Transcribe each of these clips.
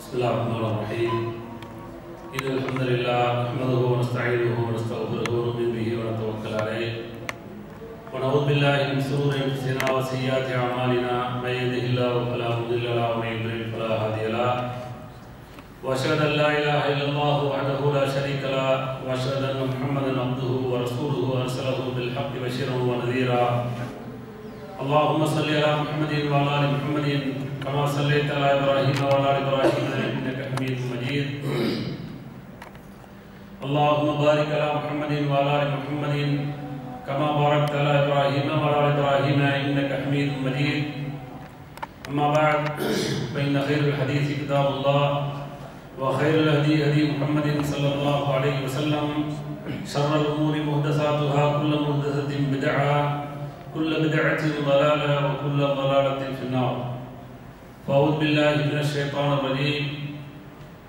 बिस्मिल्लाहिर्रहमानिर्रहीम इन्नल हम्दुलिल्लाह नहमदुहु व नस्तईनुहु व नस्तगफिरुहु व नु'मिनु बिही व नतवक्कलु अलैहि व नऊज़ु बिल्लाहि मिन शुरूरि अंफुसिना व सय्यिआति अअमालिना मय यहदिहिल्लाहु फला मुदिल्ल लहु व मय युद्लिल फला हादिय लहु व अशहदु अन ला इलाहा इल्लल्लाहु वहदहु ला शरीका लहु व अशहदु अन्न मुहम्मदन अब्दुहु व रसूलुहु अरसलहु बिल हक़्क़ि बशीरन व नज़ीरा अल्लाहुम्मा सल्लि अला मुहम्मदिन व अला आलि मुहम्मदिन कमा सल्लैता अला इब्राहीम व अला आलि इब्राहीम इन्नका हमीदुम मजीद अल्लाहुम्मा बारिक अला मुहम्मदिन व अला आलि मुहम्मदिन कमा बारकता अला इब्राहीम व अला आलि इब्राहीम इन्नका हमीदुम मजीद अम्मा बअद फइन्न खैरल हदीस किताबुल्लाह व खैरुल हदी हदी मुहम्मदिन सल्लल्लाहु अलैहि वसल्लम शर्रुल उमूरि मुहदसातुहा कुल्लु मुहदसतिन बिदअह कुल्लु बिदअतिन ज़लालह व कुल्लु ज़लालतिन फिन्नार फ़अऊज़ु बिल्लाहि मिनश शैतानिर रजीम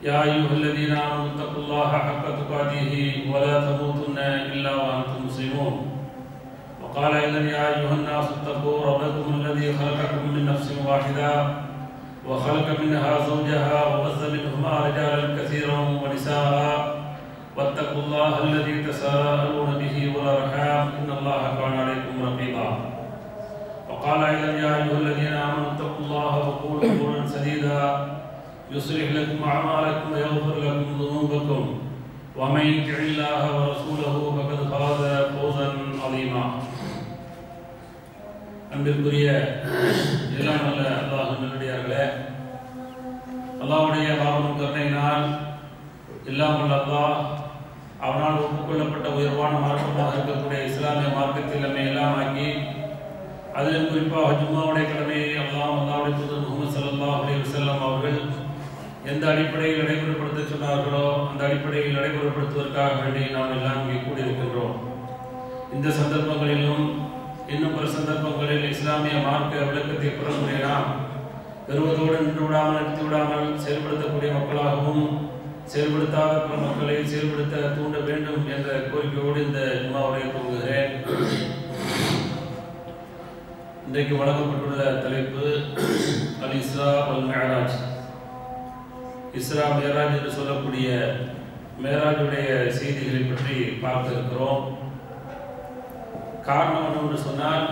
या अय्युहल्लज़ीना आमनु तक़ुल्लाह हक़्क़ तुक़ातिही व ला तमूतुन्ना इल्ला व अंतुम मुस्लिमून व क़ाल या अय्युहन्नासु इत्तक़ू रब्बकुम अल्लज़ी ख़लक़कुम मिन नफ़्सिन वाहिदा व ख़लक़ मिनहा ज़ौजहा व बस्स मिनहुमा रिजालन कसीरन व निसाअ वत्तक़ुल्लाह अल्लज़ी तसाअलून बिही वल अर्हाम इन्नल्लाह काना अलैकुम रक़ीबा وقال أيضا يا أيها الذين آمنوا اتقوا الله وقولوا قولا سديدا يصلح لكم أعمالكم ويغفر لكم ذنوبكم ومن يطع الله ورسوله فقد فاز فوزا عظيما அன்பிற்குரிய எல்லாம் வல்ல அல்லாஹ்வின் நல்லடியார்களே, அல்லாஹ்வுடைய பாவம் கருணையினால் எல்லாம் வல்ல அல்லாஹ் அவனால் ஒப்புக்கொள்ளப்பட்ட உயர்வான மார்க்கமாக இருக்கக்கூடிய இஸ்லாமிய மார்க்கத்தில் நம்மை எல்லாம் ஆக்கி அதிலும் குறிப்பாக ஜும்மாவுடைய கடமையை அல்லாஹ்வுடைய தூதர் முஹம்மது ஸல்லல்லாஹு அலைஹி வஸல்லம் அவர்கள் எந்த அடிப்படையில் நடைமுறைப்படுத்த சொன்னார்களோ அந்த அடிப்படையில் நடைமுறைப்படுத்துவதற்காக வேண்டி நாம் எல்லாம் இங்கே கூடியிருக்கின்றோம். இந்த சந்தர்ப்பங்களிலும் இன்னும் பல சந்தர்ப்பங்களில் இஸ்லாமிய மார்க்க விளக்கத்தை புறமுறை நாம் பெறுவதோடு நின்று விடாமல் நிறுத்தி விடாமல் செயல்படுத்தக்கூடிய மக்களாகவும் செயல்படுத்தாத பல மக்களை செயல்படுத்த தூண்ட வேண்டும் என்ற கோரிக்கையோடு இந்த ஜும்மாவுடைய துவங்குகிறேன். இன்றைக்கு வழங்கப்பட்டுள்ள தலைப்பு அல் இஸ்ரா வல் மிஅராஜ். இஸ்ரா மிஅராஜ் என்று சொல்லக்கூடிய மிஅராஜுடைய செய்திகளை பற்றி பார்க்க இருக்கிறோம். காரணம் என்னவென்று சொன்னால்,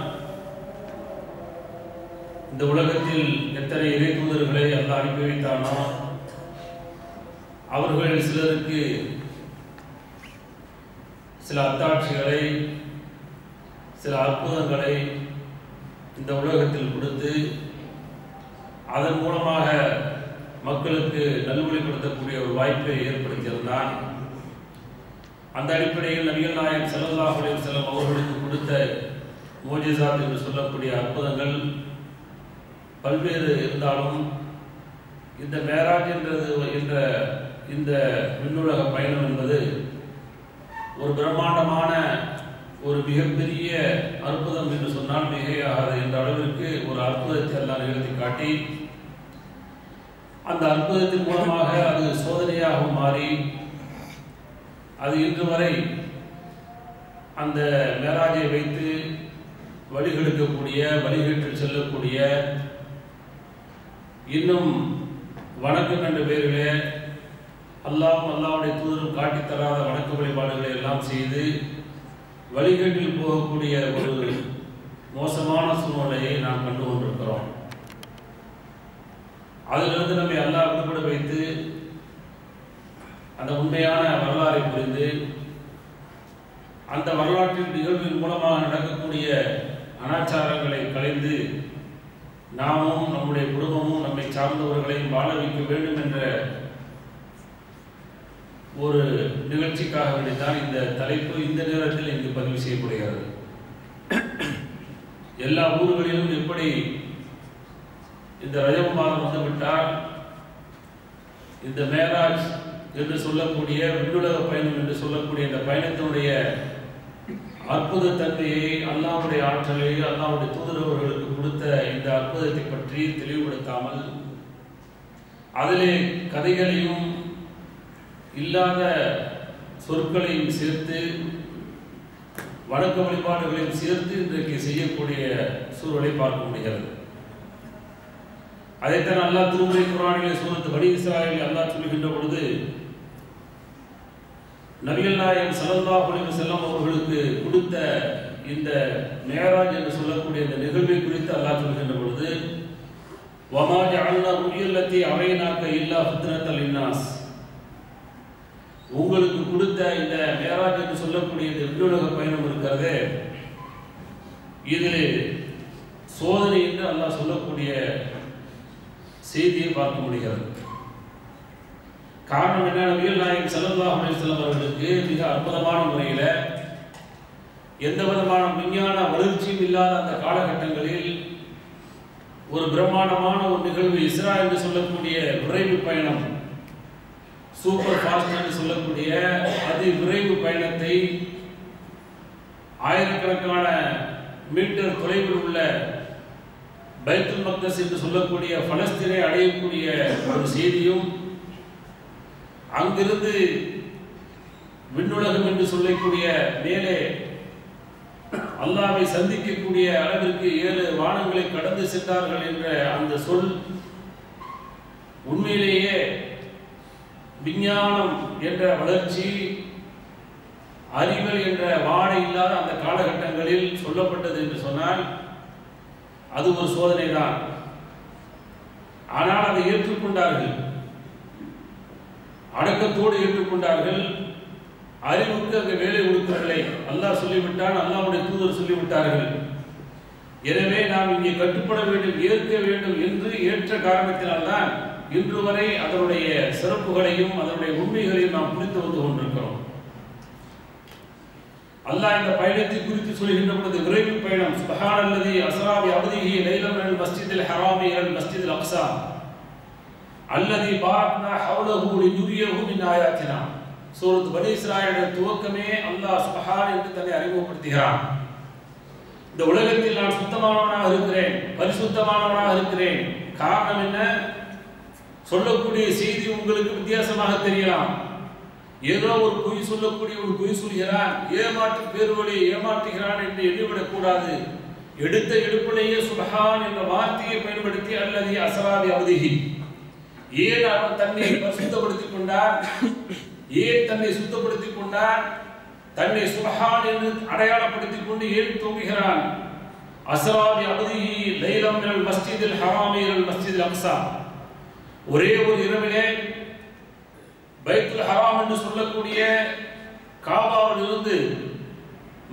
இந்த உலகத்தில் எத்தனை இறை தூதர்களை அல்லாஹ் அனுப்பி வைத்தானோ அவர்கள் சிலருக்கு சில அத்தாட்சிகளை சில அற்புதங்களை இந்த உலகத்தில் கொடுத்து அதன் மூலமாக மக்களுக்கு நல்வழிப்படுத்தக்கூடிய ஒரு வாய்ப்பை ஏற்படுத்தியிருந்தான். அந்த அடிப்படையில் நபிகள் நாயகம் ஸல்லல்லாஹு அலைஹி வஸல்லம் அவர்களுக்கு கொடுத்த மோஜிசாத் என்று சொல்லக்கூடிய அற்புதங்கள் பல்வேறு இருந்தாலும் இந்த மேராஜ் என்ற இந்த விண்ணுலக பயணம் என்பது ஒரு பிரம்மாண்டமான ஒரு மிகப்பெரிய அற்புதம் என்று சொன்னால் மிகையாகாது என்ற அளவிற்கு ஒரு அற்புதத்தை எல்லாம் நிகழ்த்தி காட்டி அந்த அற்புதத்தின் மூலமாக அது சோதனையாக மாறி அது இன்று வரை அந்த மேராஜை வைத்து வழிகெடுக்கக்கூடிய வழிகேட்டில் செல்லக்கூடிய இன்னும் வணக்கம் என்ற பெயரிலே அல்லாஹ்வுடைய தூதரும் காட்டித்தராத வணக்க வழிபாடுகளை எல்லாம் செய்து வழிகேட்டில் போகக்கூடிய ஒரு மோசமான சூழ்நிலையை நாம் கண்டு கொண்டிருக்கிறோம். அதிலிருந்து நம்மை அல்லாஹ் விடுபட வைத்து அந்த உண்மையான வரலாறை புரிந்து அந்த வரலாற்றின் நிகழ்வின் மூலமாக நடக்கக்கூடிய அனாச்சாரங்களை களைந்து நாமும் நம்முடைய குடும்பமும் நம்மை சார்ந்தவர்களையும் வாழ வைக்க வேண்டும் என்ற ஒரு நிகழ்ச்சிக்காக வேண்டித்தான் இந்த தலைப்பு இந்த நேரத்தில் இங்கு பதிவு செய்யப்படுகிறது. எல்லா ஊர்களிலும் எப்படி இந்த ரஜப் மாதம் வந்துவிட்டால் இந்த மேராஜ் என்று சொல்லக்கூடிய விண்ணுலக பயணம் என்று சொல்லக்கூடிய இந்த பயணத்தினுடைய அற்புத தன்மையை அல்லாஹ்வுடைய ஆற்றலை அல்லாஹ்வுடைய தூதரவர்களுக்கு கொடுத்த இந்த அற்புதத்தை பற்றி தெளிவுபடுத்தாமல் அதிலே கதைகளையும் இல்லாத சொற்களையும் சேர்த்து வணக்க வழிபாடுகளையும் சேர்த்து இன்றைக்கு செய்யக்கூடிய சூழலை பார்க்க முடிகிறது. அதைத்தான் அல்லாஹ் திருமறை குர்ஆனிலே சூரத் பனி இஸ்ராயீல் அல்லாஹ் சொல்லுகின்ற பொழுது நபிகள் நாயகம் ஸல்லல்லாஹு அலைஹி வஸல்லம் அவர்களுக்கு கொடுத்த இந்த மேராஜ் என்று சொல்லக்கூடிய இந்த நிகழ்வை குறித்து அல்லாஹ் சொல்லுகின்ற பொழுது வமா ஜஅல்னா ருயல்லதி அரைனாக இல்லா ஃபித்னத்தல் லின்னாஸ், உங்களுக்கு கொடுத்த இந்த மேராஜ் என்று சொல்லக்கூடிய இந்த விண்ணுலக பயணம் இருக்கிறதே இது சோதனை என்று அல்லாஹ் சொல்லக்கூடிய செய்தியை பார்க்க முடிகிறது. காரணம் என்ன? நபிகள் நாயகம் ஸல்லல்லாஹு அலைஹி வஸல்லம் அவர்களுக்கு மிக அற்புதமான முறையில் எந்த விதமான விஞ்ஞான வளர்ச்சியும் இல்லாத அந்த காலகட்டங்களில் ஒரு பிரம்மாண்டமான ஒரு நிகழ்வு இஸ்ரா என்று சொல்லக்கூடிய விரைவு பயணம், சூப்பர் ஃபாஸ்ட் என்று சொல்லக்கூடிய அதி விரைவு பயணத்தை ஆயிரக்கணக்கான மீட்டர் தொலைவில் உள்ள பைத்துல் மக்தஸ் என்று சொல்லக்கூடிய பலஸ்தீனை அடையக்கூடிய ஒரு செய்தியும், அங்கிருந்து விண்ணுலகம் என்று சொல்லக்கூடிய மேலே அல்லாஹ்வை சந்திக்கக்கூடிய அளவிற்கு 7 வானங்களை கடந்து சென்றார்கள் என்ற அந்த சொல் உண்மையிலேயே விஞ்ஞானம் என்ற வளர்ச்சி, அறிவியல் என்ற வாடை இல்லாத அந்த காலகட்டங்களில் சொல்லப்பட்டது என்று சொன்னால் அது ஒரு சோதனை தான். ஆனால் அதை ஏற்றுக்கொண்டார்கள், அடக்கத்தோடு ஏற்றுக்கொண்டார்கள். அறிவுக்கு அங்கே வேலை கொடுக்கவில்லை, அல்லாஹ் சொல்லிவிட்டான், அல்லாஹ்வுடைய தூதர் சொல்லிவிட்டார்கள். எனவே நாம் இங்கே கட்டுப்பட வேண்டும், ஏற்க வேண்டும் என்று ஏற்ற காரணத்தினால்தான் இன்று வரை அதனுடைய சிறப்புகளையும் அதனுடைய உண்மைகளையும் நாம் புரிந்து வந்து கொண்டிருக்கிறோம். அல்லாஹ் இந்த பயணத்தை குறித்து சொல்கின்ற பொழுது விரைவு பயணம், சுப்ஹானல்லதி அஸ்ரா பி அப்திஹி லைலன் மினல் மஸ்ஜிதில் ஹராமி இலல் மஸ்ஜிதில் அக்ஸா அல்லதி பாரக்னா ஹவ்லஹு லினுரியஹு மின் ஆயாத்தினா. சூரத் பனி இஸ்ராயீல் துவக்கமே அல்லாஹ் சுப்ஹான் என்று தன்னை அறிமுகப்படுத்துகிறான். இந்த உலகத்தில் நான் சுத்தமானவனாக இருக்கிறேன், பரிசுத்தமானவனாக இருக்கிறேன். காரணம் என்ன? சொல்லக்கூடிய செய்தி உங்களுக்கு வித்தியாசமாக தெரியலாம். ஏதோ ஒரு பொய் சொல்லக்கூடிய ஒரு பொய் சொல்கிறான், ஏமாற்று பேர்வழி ஏமாற்றுகிறான் என்று எண்ணிவிடக் கூடாது. எடுத்த எடுப்பிலேயே சுப்ஹான் என்ற வார்த்தையை பயன்படுத்தி அல்லது அஸ்ரா பி அப்திஹி, ஏன் அவன் தன்னை பரிசுத்தப்படுத்திக் கொண்டான், ஏன் தன்னை சுத்தப்படுத்திக் கொண்டான், தன்னை சுப்ஹான் என்று அடையாளப்படுத்திக் கொண்டு ஏன் தூங்குகிறான். அஸ்ரா பி அப்திஹி லைலம் மினல் மஸ்ஜிதில் ஹராமி இலல் மஸ்ஜிதில் அக்ஸா, ஒரே ஒரு இரவிலே பைத்துல் ஹராம் என்று சொல்லக்கூடிய காபாவில் இருந்து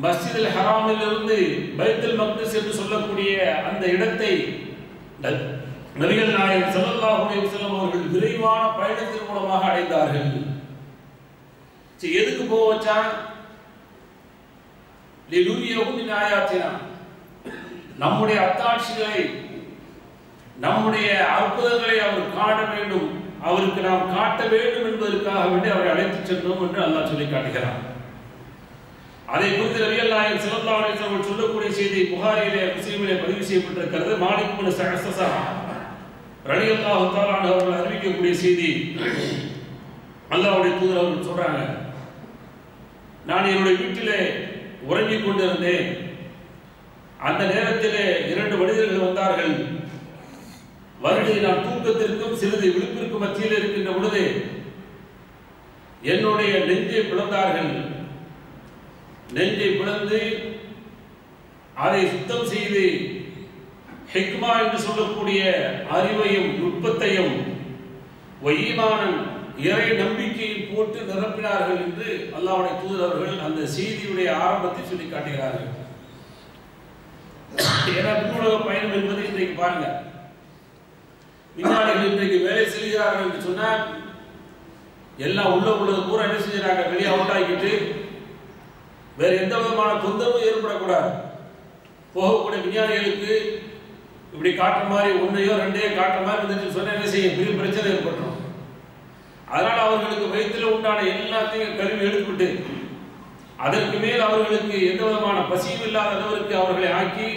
மஸ்ஜிதுல் ஹராமில் இருந்து பைத்துல் மக்திஸ் என்று சொல்லக்கூடிய அந்த இடத்தை நபிகள் நாயகம் ஸல்லல்லாஹு அலைஹி வஸல்லம் அவர்கள் விரைவான பயணத்தின் மூலமாக அடைந்தார்கள். எதுக்கு போக வச்சான்? லினுரியஹு மின் ஆயாத்தினா, நம்முடைய அத்தாட்சிகளை நம்முடைய அற்புதங்களை அவர் காண வேண்டும், அவருக்கு நாம் காட்ட வேண்டும் என்பதற்காக வேண்டி அவரை அழைத்துச் சென்றோம் என்று அல்லாஹ் சொல்லி காட்டுகிறார். அதை குறித்து நபிகள் நாயகம் ஸல்லல்லாஹு அலைஹி வஸல்லம் சொல்லக்கூடிய செய்தி புகாரியிலே முஸ்லிமிலே பதிவு செய்யப்பட்டிருக்கிறது. மாலிக் இப்னு ஸஅஸா ரலியல்லாஹு தஆலா அன்ஹு அவர்கள் அறிவிக்கக்கூடிய செய்தி. அல்லாஹ்வுடைய தூதர் அவர்கள் சொல்றாங்க, நான் என்னுடைய வீட்டிலே உறங்கிக் கொண்டிருந்தேன். அந்த நேரத்திலே 2 மனிதர்கள் வந்தார்கள். வந்து நான் தூக்கத்திற்கும் சிறிது விழிப்பிற்கும் மத்தியில் இருக்கின்ற பொழுது என்னுடைய நெஞ்சை பிளந்தார்கள். நெஞ்சை பிளந்து அதை சுத்தம் செய்து ஹிக்மா என்று சொல்லக்கூடிய அறிவையும் நுட்பத்தையும் ஈமானன் இறை நம்பிக்கையில் போட்டு நிரப்பினார்கள் என்று அல்லாஹ்வுடைய தூதர் அவர்கள் அந்த செய்தியுடைய ஆரம்பத்தை சொல்லி காட்டுகிறார்கள். ஏன்னா விண்ணுலக பயணம் என்பது இன்றைக்கு பாருங்க, விஞ்ஞானிகள் இன்றைக்கு வேலை செய்கிறார்கள் என்று சொன்னால் எல்லாம் உள்ளது பூரா என்ன செய்யறாங்க, வெளியே அவுட் ஆகிட்டு வேற எந்த விதமான தொந்தரவும் ஏற்படக்கூடாது. போகக்கூடிய விஞ்ஞானிகளுக்கு இப்படி காட்டுற மாதிரி 1 2 காட்டுற மாதிரி வந்துச்சு சொன்ன என்ன செய்ய பெரிய பிரச்சனை ஏற்பட்டுரும். அதனால அவர்களுக்கு வயிற்றில் உண்டான எல்லாத்தையும் கருவி எடுத்துவிட்டு அதற்கு மேல் அவர்களுக்கு எந்த விதமான பசியும் இல்லாத அளவிற்கு அவர்களை ஆக்கி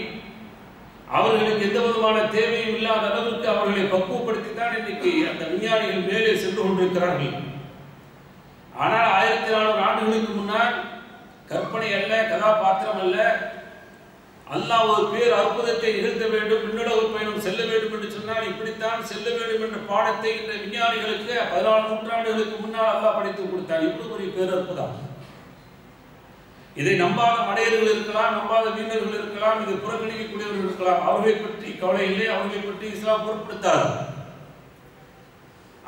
அவர்களுக்கு எந்த விதமான தேவையும் இல்லாத அளவிற்கு அவர்களை பக்குவப்படுத்தித்தான் இன்னைக்கு அந்த விஞ்ஞானிகள் மேலே சென்று கொண்டிருக்கிறார்கள். ஆனால் 1400 ஆண்டுகளுக்கு முன்னால் கற்பனை அல்ல, கதாபாத்திரம் அல்ல, அல்லாஹ் ஒரு பேர் அற்புதத்தை நிகழ்த்த வேண்டும், விண்ணுலக பயணம் செல்ல வேண்டும் என்று சொன்னால் இப்படித்தான் செல்ல வேண்டும் என்ற பாடத்தை இந்த விஞ்ஞானிகளுக்கு 14 நூற்றாண்டுகளுக்கு முன்னால் அல்லாஹ் படித்து கொடுத்தார். இவ்வளவு ஒரு பேரற்புதம். இதை நம்பாத மடையர்கள் இருக்கலாம், நம்பாத வீரர்கள் இருக்கலாம், இதை புறக்கணிக்கக்கூடியவர்கள் இருக்கலாம். அவர்களை பற்றி கவலை இல்லை, அவர்களை பற்றி இஸ்லாம் பொருட்படுத்தாது.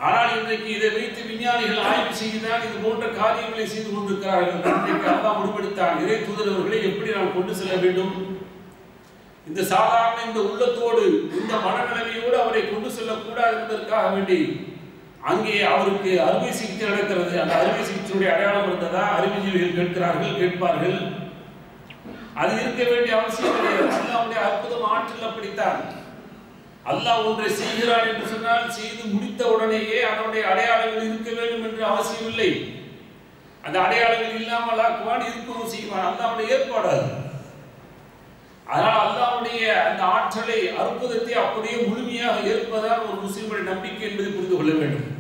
ஆனால் இன்றைக்கு இதை வைத்து விஞ்ஞானிகள் ஆய்வு செய்துதான் இது போன்ற காரியங்களை செய்து கொண்டிருக்கிறார்கள். இன்றைக்கு அல்லாஹ் முடிவெடுத்தான், இறை தூதரவர்களை எப்படி நாம் கொண்டு செல்ல வேண்டும், இந்த சாதாரண இந்த உள்ளத்தோடு இந்த மனநிலைமையோடு அவரை கொண்டு செல்லக்கூடாது என்பதற்காக வேண்டி அங்கே அவருக்கு அறுவை சிகிச்சை நடக்கிறது. அந்த அறுவை சிகிச்சையுடைய அடையாளம் இருந்ததா அறிவுஜீவிகள் கேட்பார்கள். அது இருக்க வேண்டிய அவசியம் கிடையாது. அல்லாஹ்வுடைய அற்புதம் ஆற்றல் அப்படித்தான். அல்லாஹ் ஒன்றை செய்கிறான் என்று சொன்னால் செய்து முடித்த உடனேயே அதனுடைய அடையாளங்கள் இருக்க வேண்டும் என்று அவசியம் இல்லை. அந்த அடையாளங்கள் இல்லாமல் ஆக்குவான், இருக்கவும் செய்வான். அல்லாஹ்வுடைய ஏற்பாடு அது. அதனால் அல்லாஹ்வுடைய அந்த ஆற்றலை அற்புதத்தை அப்படியே முழுமையாக ஏற்பதால் ஒரு முஸ்லிமுடைய நம்பிக்கை என்பதை புரிந்து கொள்ள வேண்டும்.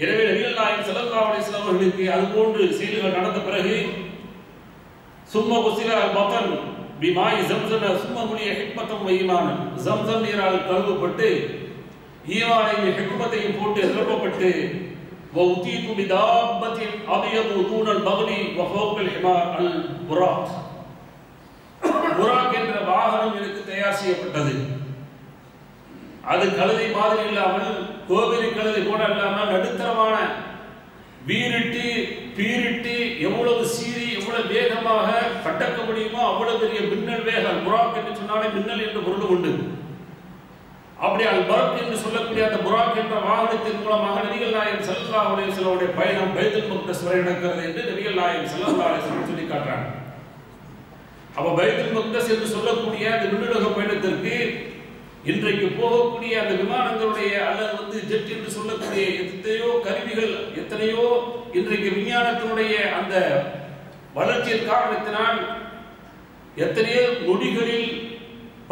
எனவே நபிகள் நாயகம் ஸல்லல்லாஹு அலைஹி வஸல்லம் அவர்களுக்கு அதுபோன்று செயல்கள் நடந்த பிறகு சும்ம குஸில பதன் பிமாய் ஜம்ஸம் சும்ம முனிய ஹிக்மத்தம் வ ஈமான், ஜம்ஸம் நீரால் கழுவப்பட்டு ஈமானையும் ஹிக்மத்தையும் போட்டு நிரப்பப்பட்டு வ உதீது பிதாபத்தின் அபியது தூனல் பக்லி வ ஃபௌகல் ஹிமார் அல் புராக், புராக் என்ற வாகனம் எனக்கு தயார் செய்யப்பட்டது. அது கழுதை மாதிரி இல்லாமல் கோவிரி கழுதை கூட இல்லாமல் நடுத்தரமான வீரிட்டு பீரிட்டு எவ்வளவு சீறி எவ்வளவு வேகமாக கட்டக்க முடியுமோ அவ்வளவு பெரிய மின்னல் வேகம். புராக் என்று சொன்னாலே மின்னல் என்று பொருள் உண்டு. அப்படி அல் பரக் என்று சொல்லக்கூடிய அந்த புராக் என்ற வாகனத்தின் மூலமாக நபிகள் நாயகம் ஸல்லல்லாஹு அலைஹி வஸல்லம் பயணம் பைத்துல் மக்தஸ் வரை நடக்கிறது என்று நபிகள் நாயகம் ஸல்லல்லாஹு அலைஹி வஸல்லம் சொல்லி காட்டுறாங்க. அப்ப பைத்துல் மக்தஸ் என்று சொல்லக்கூடிய அந்த விண்ணுலக பயணத்திற்கு இன்றைக்கு போகக்கூடிய அந்த விமானங்களுடைய அல்லது ஜெட் என்று சொல்லக்கூடிய எத்தனையோ கருவிகள், எத்தனையோ இன்றைக்கு விஞ்ஞானத்தினுடைய அந்த வளர்ச்சியின் காரணத்தினால் எத்தனையோ நொடிகளில்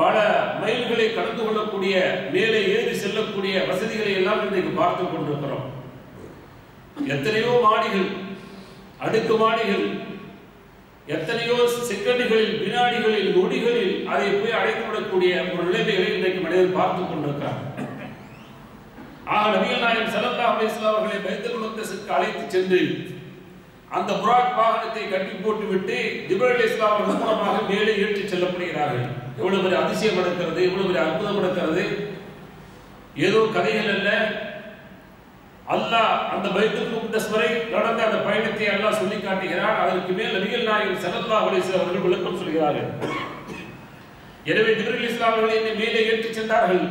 பல மைல்களை கடந்து கொள்ளக்கூடிய மேலே ஏறி செல்லக்கூடிய வசதிகளை எல்லாம் இன்றைக்கு பார்த்து கொண்டிருக்கிறோம். எத்தனையோ மாடிகள், அடுக்கு மாடிகள், எத்தனையோ செகண்டுகளில் வினாடிகளில் நொடிகளில் அதை போய் அடைந்து விடக்கூடிய ஒரு நிலைமைகளை இன்றைக்கு மனிதன் பார்த்துக் கொண்டிருக்கிறார். ஆக நபிகள் நாயகம் ஸல்லல்லாஹு அலைஹி வஸல்லம் அவர்களை பைத்துல் மக்தஸுக்கு அழைத்து சென்று அந்த புராக் வாகனத்தை கட்டி போட்டு விட்டு ஜிப்ரீல் அலைஹிஸ்ஸலாம் அவர்கள் மூலமாக மேலே ஏற்றி செல்லப்படுகிறார்கள். எவ்வளவு பெரிய அதிசயம் நடக்கிறது, எவ்வளவு பெரிய அற்புதம் நடக்கிறது. ஏதோ கதைகள் அல்ல. அல்லாஹ் அந்த பைத்துல் முக்தஸ் வரை நடந்த அந்த பயணத்தை அல்லாஹ் சொல்லி காட்டுகிறார். அதற்கு மேல் நபிகள் நாயகம் ஸல்லல்லாஹு அலைஹி வஸல்லம் அவர்கள் விளக்கம் சொல்கிறார்கள். எனவே ஜிப்ரீல் அலைஹிஸ்ஸலாம் அவர்கள் என்னை மேலே ஏற்றி சென்றார்கள்.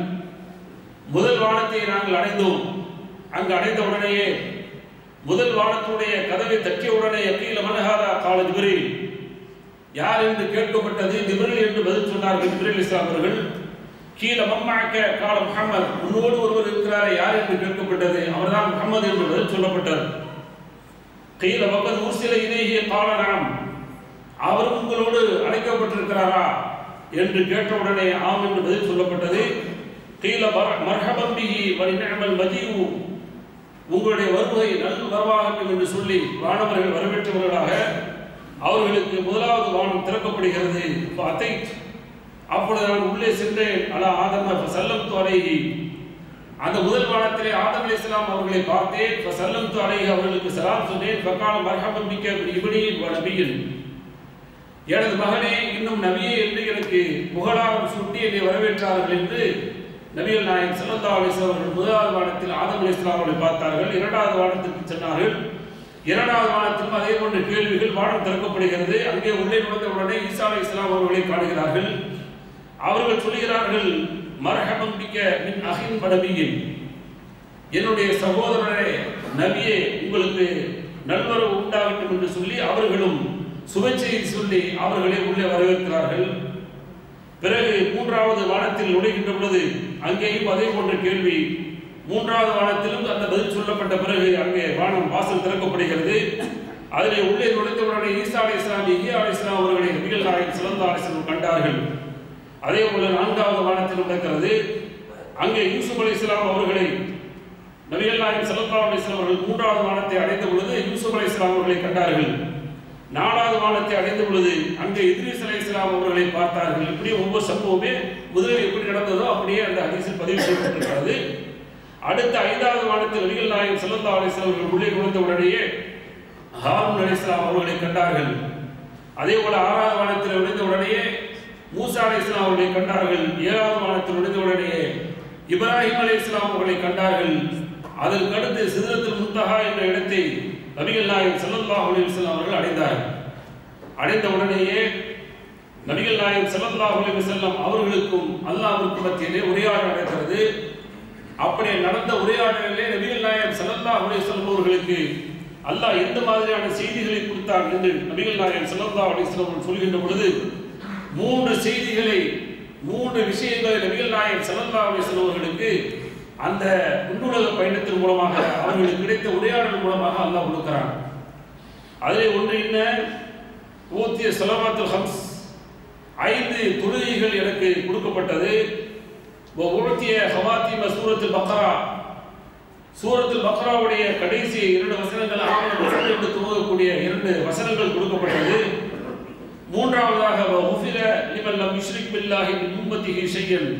முதல் வானத்தை நாங்கள் அடைந்தோம். அங்கு அடைந்த உடனேயே முதல் வானத்துடைய கதவை தட்டிய உடனே யகீல மன்ஹாதா கால ஜிப்ரீல், யார் என்று கேட்கப்பட்டது. ஜிப்ரீல் என்று பதில் சொன்னார்கள் ஜிப்ரீல் அலைஹிஸ்ஸலாம் அவர்கள். கீழ மம்மாக்க கால முஹம்மது, உன்னோடு ஒருவர் இருக்கிறாரே யார் என்று கேட்கப்பட்டது. அவர்தான் முஹம்மது என்று பதில் சொல்லப்பட்டது. கீழ வகத் உர்சில இலைஹி கால நாம், அவர் உங்களோடு அழைக்கப்பட்டிருக்கிறாரா என்று கேட்டவுடனே ஆம் என்று பதில் சொல்லப்பட்டது. கீழ மர்ஹபம் பிஹி வ நிஅமல் மஜீஉ, உங்களுடைய வருகை நல் வரவாகட்டும் என்று சொல்லி வானவர்கள் வரவேற்றவர்களாக அவர்களுக்கு முதலாவது வானம் திறக்கப்படுகிறது. அப்பொழுது நான் உள்ளே சென்றேன். அலா ஆதம ஃபஸல்லம்து அலைஹி, அந்த முதல் வானத்திலே ஆதம் அலைஹிஸ்ஸலாம் அவர்களை பார்த்தேன். ஃபஸல்லம்து அலைஹி, அவர்களுக்கு சலாம் சொன்னேன். ஃபகால மர்ஹபன் பிக இப்னி வ நபியன், எனது மகனே இன்னும் நபியே என்று எனக்கு புகழாரம் சூட்டி என்னை வரவேற்றார்கள் என்று நபிகள் நாயகம் ஸல்லல்லாஹு அலைஹி வஸல்லம் அவர்கள் முதலாவது வானத்தில் ஆதம் அலைஹிஸ்ஸலாம் அவர்களை பார்த்தார்கள். இரண்டாவது வானத்திற்கு சென்றார்கள். இரண்டாவது வானத்திலும் அதே போன்ற கேள்விகள். வானம் திறக்கப்படுகிறது. அங்கே உள்ளே நுழைந்த உடனே ஈசா அலைஹிஸ்ஸலாம் அவர்களை காணுகிறார்கள். அவர்கள் சொல்கிறார்கள், மர்ஹபன் பிக மின் அஹின் வ நபியின், என்னுடைய சகோதரரே நபியே உங்களுக்கு நல்வரவு உண்டாகட்டும் என்று சொல்லி அவர்களும் சுப செய்தி சொல்லி அவர்களை உள்ளே வரவேற்கிறார்கள். பிறகு மூன்றாவது வானத்தில் நுழைகின்ற பொழுது அங்கேயும் அதே போன்ற கேள்வி. மூன்றாவது வானத்திலும் அந்த பதில் சொல்லப்பட்ட பிறகு அங்கே வானம் வாசல் திறக்கப்படுகிறது. அதிலே உள்ளே நுழைந்தவுடனே ஈசா அலைஹிஸ்ஸலாம் யஹ்யா அலைஹிஸ்ஸலாம் அவர்களை நபிகள் நாயகம் ஸல்லல்லாஹு அலைஹி வஸல்லம் கண்டார்கள். அதே போல நான்காவது வானத்தில் நடக்கிறது. அங்கே யூசுப் அலைஹிஸ்ஸலாம் அவர்களை நபிகள் நாயகம் ஸல்லல்லாஹு அலைஹி வஸல்லம் அவர்கள் மூன்றாவது வானத்தை அடைந்த பொழுது யூசுப் அலைஹிஸ்ஸலாம் அவர்களை கண்டார்கள். 4வது வானத்தை அடைந்த பொழுது அங்கே இத்ரீஸ் அலைஹிஸ்ஸலாம் அவர்களை பார்த்தார்கள். இப்படி ஒவ்வொரு சம்பவமே முதலில் எப்படி நடந்ததோ அப்படியே அந்த ஹதீஸில் பதிவு செய்யப்பட்டிருக்கிறது. அடுத்த 5வது வானத்தில் நபிகள் நாயகம் ஸல்லல்லாஹு அலைஹி வஸல்லம் அவர்கள் உள்ளே நுழைந்த உடனேயே ஹாரூன் அலைஹிஸ்ஸலாம் அவர்களை கண்டார்கள். அதே போல 6வது வானத்தில் நுழைந்த உடனேயே மூசா அலைஹிஸ்ஸலாம் அவர்களை கண்டார்கள். 7வது வானத்தில் நுழைந்த உடனேயே இப்ராஹிம் அலைஹிஸ்ஸலாம் அவர்களை கண்டார்கள். அதற்கு அடுத்து சிதறத்துல் முன்தஹா என்ற இடத்தை நபிகள் நாயகம் ஸல்லல்லாஹு அலைஹி வஸல்லம் அவர்கள் அடைந்தார்கள். அடைந்த உடனேயே நபிகள் நாயகம் ஸல்லல்லாஹு அலைஹி வஸல்லம் அவர்களுக்கும் அல்லாஹ்வுக்கும் மத்தியிலே உரையாடல் நடக்கிறது. அப்படி நடந்த உரையாடலிலே நபிகள் நாயகம் ஸல்லல்லாஹு அலைஹி வஸல்லம் அவர்களுக்கு அல்லாஹ் எந்த மாதிரியான செய்திகளை கொடுத்தார் என்று நபிகள் நாயகம் ஸல்லல்லாஹு அலைஹி வஸல்லம் சொல்கின்ற பொழுது 3 செய்திகளை 3 விஷயங்களை நபிகள் நாயகம் ஸல்லல்லாஹு அலைஹி வஸல்லம் அவர்களுக்கு அந்த உன்னுலக பயணத்தின் மூலமாக அவர்களுக்கு கிடைத்த உரையாடல் மூலமாக அல்லாஹ் கொடுக்கிறான். அதில் ஒன்று என்ன? ஊத்திய ஸலவாத்துல் ஹம்ஸ் 5 தொழுகைகள் எனக்கு கொடுக்கப்பட்டது. ஊத்திய ஹவாத்திம சூரத்துல் பக்ரா சூரத்துல் பக்ராவுடைய கடைசி 2 வசனங்கள் என்று துவங்கக்கூடிய 2 வசனங்கள் கொடுக்கப்பட்டது. 3வதாக வஃபிர லிமன் லம் யுஷ்ரிக் பில்லாஹி மின் உம்மத்திஹி ஷையன்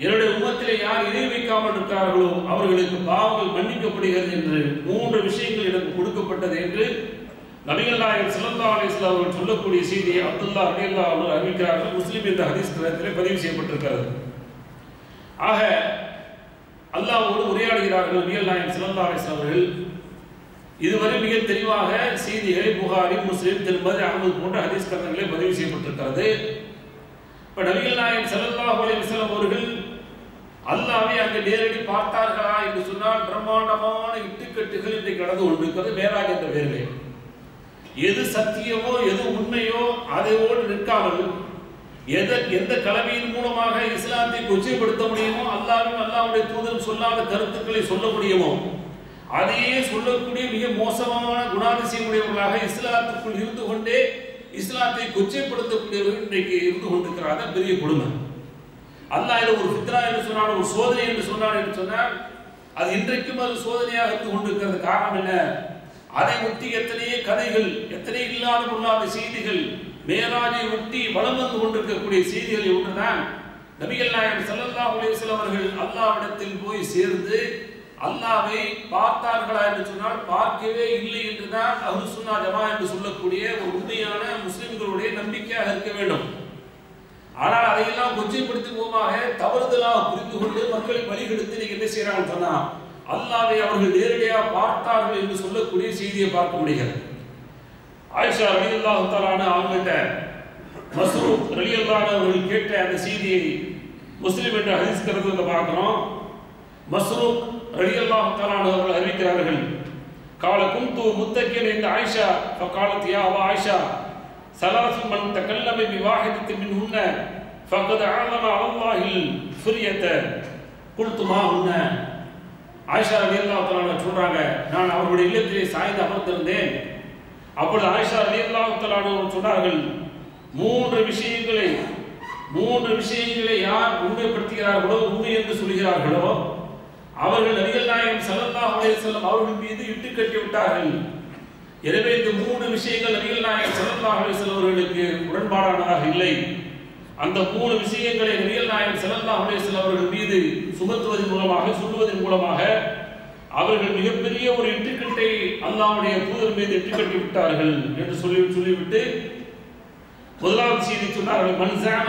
என்னுடைய உம்மத்திலே யார் இணை வைக்காமல் இருக்கிறார்களோ அவர்களுக்கு பாவங்கள் மன்னிக்கப்படுகிறது என்று 3 விஷயங்கள் எனக்கு கொடுக்கப்பட்டது என்று நபிகள் நாயகம் ஸல்லல்லாஹு அலைஹி வஸல்லம் அவர்கள் சொல்லக்கூடிய செய்தியை அப்துல்லா ரலியல்லாஹு அன்ஹு அறிவிக்கிறார்கள். முஸ்லிம் என்ற ஹதீஸ் கிரந்தத்திலே பதிவு செய்யப்பட்டிருக்கிறது. ஆக அல்லாஹ்வோடு உரையாடுகிறார்கள் நபிகள் நாயகம் ஸல்லல்லாஹு அலைஹி வஸல்லம் அவர்கள். இதுவரை மிக தெளிவாக செய்திகளை புகாரி, முஸ்லிம், திருமதி, அஹ்மது போன்ற ஹதீஸ் கிரந்தங்களே பதிவு செய்யப்பட்டிருக்கிறது. இப்ப நபிகள் நாயகம் ஸல்லல்லாஹு அலைஹி வஸல்லம் அவர்கள் அல்லாஹ்வை அங்கு நேரடி பார்த்தார்களா என்று சொன்னால் பிரம்மாண்டமான இட்டுக்கட்டுகள் இன்றைக்கு நடந்து கொண்டிருக்கிறது. மேராஜ் என்ற பேரிலே எது சத்தியமோ எது உண்மையோ அதையோடு நிற்காமல் எந்த கலவையின் மூலமாக இஸ்லாத்தை கொச்சைப்படுத்த முடியுமோ, அல்லாஹ்வும் அல்லாஹ்வுடைய தூதரும் சொல்லாத கருத்துக்களை சொல்ல முடியுமோ அதையே சொல்லக்கூடிய மிக மோசமான குணாதிசயமுடையவர்களாக இஸ்லாத்துக்குள் இருந்து கொண்டே இஸ்லாத்தை கொச்சைப்படுத்தக்கூடியவர்கள் இன்றைக்கு இருந்து கொண்டிருக்கிறார். பெரிய கொடுமை. அல்லாஹ் இதை ஒரு ஃபித்னா என்று சொன்னால், ஒரு சோதனை என்று சொன்னார் என்று சொன்னால் அது இன்றைக்கும் அது சோதனையாக இருந்து கொண்டிருக்கிறது. காரணம் என்ன? அதை ஒட்டி எத்தனையோ கதைகள், எத்தனை இல்லாத பொருளாத செய்திகள், மேராஜை ஒட்டி வலம் வந்து கொண்டிருக்கக்கூடிய செய்திகள் ஒன்றுதான் நபிகள் நாயகம் ஸல்லல்லாஹு அலைஹி வஸல்லம் அவர்கள் அல்லாஹ்விடத்தில் போய் சேர்ந்து அல்லாஹ்வை பார்த்தார்களா என்று சொன்னால் பார்க்கவே இல்லை என்றுதான் அஹ்லுஸ் சுன்னா ஜமா என்று சொல்லக்கூடிய ஒரு உண்மையான முஸ்லிம்களுடைய நம்பிக்கையாக இருக்க வேண்டும். ஆனால் அதையெல்லாம் கொச்சைப்படுத்தி மூலமாக தவறுதலாக புரிந்து கொண்டு மக்களை வழிகெடுத்து நீங்க என்ன செய்யறாங்கன்னு சொன்னா அல்லாஹ்வை அவர்கள் நேரடியாக பார்த்தார்கள் என்று சொல்லக்கூடிய செய்தியை பார்க்க முடிகிறது. ஆயிஷா ரலியல்லாஹு தஆலா அன்ஹா அவங்கள்ட்ட மஸ்ரூக் ரலியல்லாஹு அன்ஹு அவர்கள் கேட்ட அந்த செய்தியை முஸ்லிம் என்ற ஹதீஸ் கிரந்தத்தை பார்க்கிறோம். மஸ்ரூக் ரலியல்லாஹு தஆலா அன்ஹு அவர்கள் அறிவிக்கிறார்கள், قال كنت متكئا عند عائشة فقالت يا أبا عائشة ثلاث من تكلم بواحدة منهن فقد أعظم على الله الفرية قلت ما هن. ஆயிஷா ரலியல்லாஹு தஆலா அன்ஹா சொல்றாங்க, நான் அவருடைய இல்லத்திலே சாய்ந்து அமர்ந்திருந்தேன். அப்பொழுது ஆயிஷா ரலியல்லாஹு தஆலா அன்ஹா சொன்னார்கள், 3 விஷயங்களை யார் உண்மைப்படுத்துகிறார்களோ, உண்மை என்று சொல்கிறார்களோ அவர்கள் நபிகள் நாயகம் ஸல்லல்லாஹு அலைஹி வஸல்லம் அவர்கள் மீது இட்டு கட்டி விட்டார்கள். எனவே இந்த 3 விஷயங்கள் நபிகள் நாயகம் ஸல்லல்லாஹு அலைஹி வஸல்லம் அவர்களுக்கு உடன்பாடானதாக இல்லை. அந்த 3 விஷயங்களை நபிகள் நாயகம் ஸல்லல்லாஹு அலைஹி வஸல்லம் அவர்கள் மீது சுமத்துவதன் மூலமாக, சொல்லுவதன் மூலமாக அவர்கள் மிகப்பெரிய ஒரு இட்டுக்கட்டை அல்லாஹ்வுடைய தூதர் மீது இட்டுக்கட்டி விட்டார்கள் என்று சொல்லிவிட்டு முதலாவது செய்தி சொன்னார்கள், மன் ஸஅம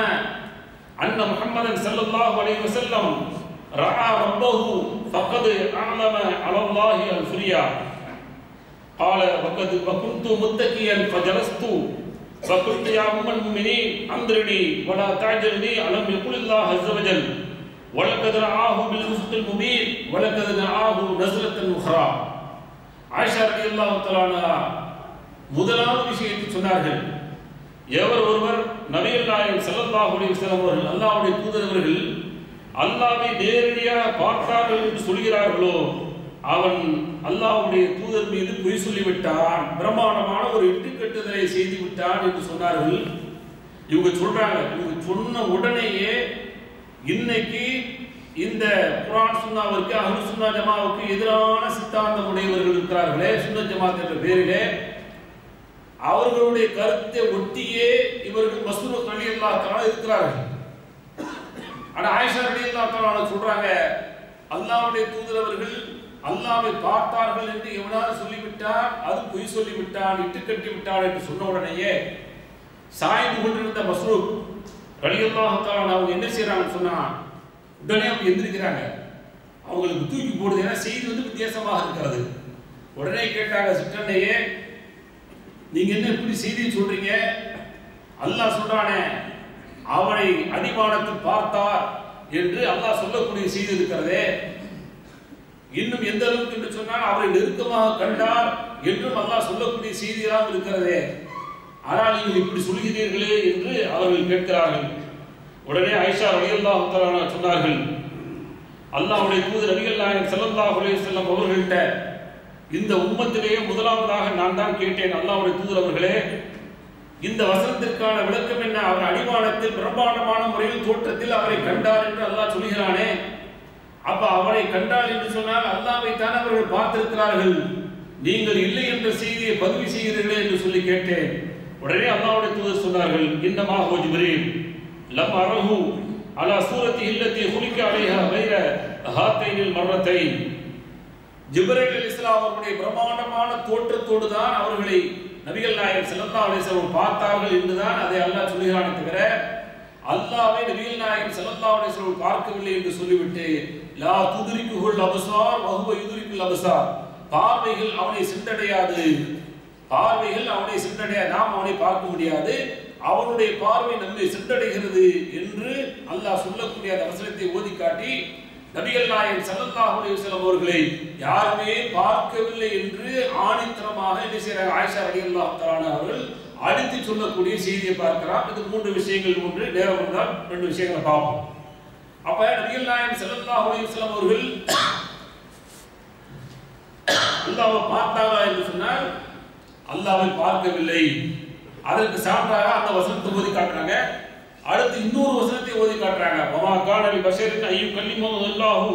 அன்ன முஹம்மதன் ஸல்லல்லாஹு அலைஹி வஸல்லம் ரஆ ரப்பஹு ஃபக்கத் அஅலம அலல்லாஹி அல்-ஃபிரியா قال وكنت متكئا فجلست فقلت يا أم المؤمنين انظرني ولا تعجلني ألم يقل الله عز وجل ولقد رآه بالأفق المبين ولقد رآه نزلة أخرى. ஆயிஷா ரலியல்லாஹு தஆலா அன்ஹா முதலாவது விஷயத்தை சொன்னார்கள், எவர் ஒருவர் நபிகள் நாயகம் ஸல்லல்லாஹு அலைஹி வஸல்லம் அவர்கள் அல்லாஹ்வுடைய தூதர் அவர்கள் அல்லாஹ்வை நேரடியாக பார்த்தார்கள் என்று சொல்கிறார்களோ அவன் அல்லாஹ்வுடைய தூதர் மீது பொய் சொல்லிவிட்டான், பிரமாண்டமான ஒரு இட்டுக்கட்டுதலை செய்து விட்டான் என்று சொன்னார்கள். இவங்க சொல்றாங்க, இவங்க சொன்ன உடனேயே இன்னைக்கு இந்த குர்ஆன் சுன்னாவிற்கு அஹ்லுஸ் சுன்னா ஜமாவுக்கு எதிரான சித்தாந்தம் உடையவர்கள் இருக்கிறார்களே, சுன்னத் ஜமாத் என்ற பேரிலே அவர்களுடைய கருத்தை ஒட்டியே இவர்கள் மஸ்ரூக் ரலியல்லாஹு தஆலா இருக்கிறார்கள். ஆனா ஆயிஷா ரலியல்லாஹு தஆலா சொல்றாங்க, அல்லாஹ்வுடைய தூதர் அவர்கள் அல்லாஹ்வை பார்த்தார்கள் என்று எவனாவது சொல்லிவிட்டார், அது பொய் சொல்லிவிட்டான், இட்டு கட்டி விட்டான் என்று சொன்ன உடனேயே சாய்ந்து கொண்டிருந்த மஸ்ரூக் ரலியல்லாஹு தஆலா அவங்க என்ன செய்யறாங்கன்னு சொன்னா உடனே அவங்க எந்திரிக்கிறாங்க. அவங்களுக்கு தூக்கி போடுது. ஏன்னா செய்தி வித்தியாசமாக இருக்கிறது. உடனே கேட்டாங்க, சிற்றண்டையே நீங்க என்ன இப்படி செய்தி சொல்றீங்க? அல்லாஹ் சொல்றானே அவனை அடிவானத்தில் பார்த்தார் என்று அல்லாஹ் சொல்லக்கூடிய செய்தி இருக்கிறதே, இன்னும் எந்த அளவுக்கு என்று சொன்னால் அவரை நெருக்கமாக கண்டார் என்றும் அல்லாஹ் சொல்லக்கூடிய செய்தியெல்லாம் இருக்கிறதே, ஆனால் நீங்கள் இப்படி சொல்கிறீர்களே என்று அவர்கள் கேட்கிறார்கள். உடனே ஆயிஷா ரலியல்லாஹு தஆலா சொன்னார்கள், அல்லாஹ்வுடைய தூதர் நபிகள் நாயகம் ஸல்லல்லாஹு அலைஹி வஸல்லம் அவர்கள்ட்ட இந்த உம்மத்திலேயே முதலாவதாக நான் தான் கேட்டேன், அல்லாஹ்வுடைய தூதர் அவர்களே இந்த வசனத்திற்கான விளக்கம் என்ன? அவர் அடிவானத்தில் பிரம்மாண்டமான முறையில் தோற்றத்தில் அவரை கண்டார் என்று அல்லாஹ் சொல்கிறானே, அப்ப அவரை கண்டார் என்று சொன்னால் அல்லாஹ்வை தான் அவர்கள் பார்த்திருக்கிறார்கள், நீங்கள் இல்லை என்ற செய்தியை பதிவு செய்கிறீர்களே என்று சொல்லி கேட்டேன். உடனே அல்லாஹ்வுடைய தூதர் சொன்னார்கள், இன்னமா ஹுவ ஜிப்ரீல் லம் அரஹு அலா சூரத்திஹி அல்லதி குலிக அலைஹா கைர ஹாத்தைனில் மர்ரத்தைன். ஜிப்ரீல் அலைஹிஸ்ஸலாம் அவர்களுடைய பிரம்மாண்டமான தோற்றத்தோடு தான் அவர்களை நபிகள் நாயகம் ஸல்லல்லாஹு அலைஹி வஸல்லம் பார்த்தார்கள் என்றுதான் அதை அல்லாஹ் சொல்கிறானே தவிர அல்லாஹ்வை நபிகள் நாயகம் ஸல்லல்லாஹு அலைஹி வஸல்லம் பார்க்கவில்லை என்று சொல்லிவிட்டு லா துத்ரிகுல் அப்சார் வ ஹுவ யுத்ரிகுல் அப்சார், பார்வைகள் அவனை சென்றடையாது, பார்வைகள் அவனை சென்றடையாது, நாம் அவனை பார்க்க முடியாது, அவனுடைய பார்வை நம்மை சென்றடைகிறது என்று அல்லாஹ் சொல்லக்கூடிய அந்த வசனத்தை ஓதி காட்டி நபிகள் நாயகம் ஸல்லல்லாஹு அலைஹி வஸல்லம் அவர்களை யாருமே பார்க்கவில்லை என்று ஆணித்தரமாக என்ன செய்றாங்க, ஆயிஷா ரலியல்லாஹு தஆலா அவர்கள் அடித்து சொல்லக்கூடிய செய்தியை பார்க்கிறோம். இது மூன்று விஷயங்கள். ஒன்று நேரம் இருந்தால் ரெண்டு விஷயங்களை பார்ப்போம். அப்ப நபிகள் நாயகம் ஸல்லல்லாஹு அலைஹி வஸல்லம் அவர்கள் அல்லாஹ்வை பார்த்தார்களா என்று சொன்னால் அல்லாஹ்வை பார்க்கவில்லை. அதற்கு சான்றாக அந்த வசனத்தை ஓதி காட்டுறாங்க. அடுத்து இன்னொரு வசனத்தை ஓதி காட்டுறாங்க, வமா கான லி பஷரின் ஐயு கல்லிமஹு அல்லாஹு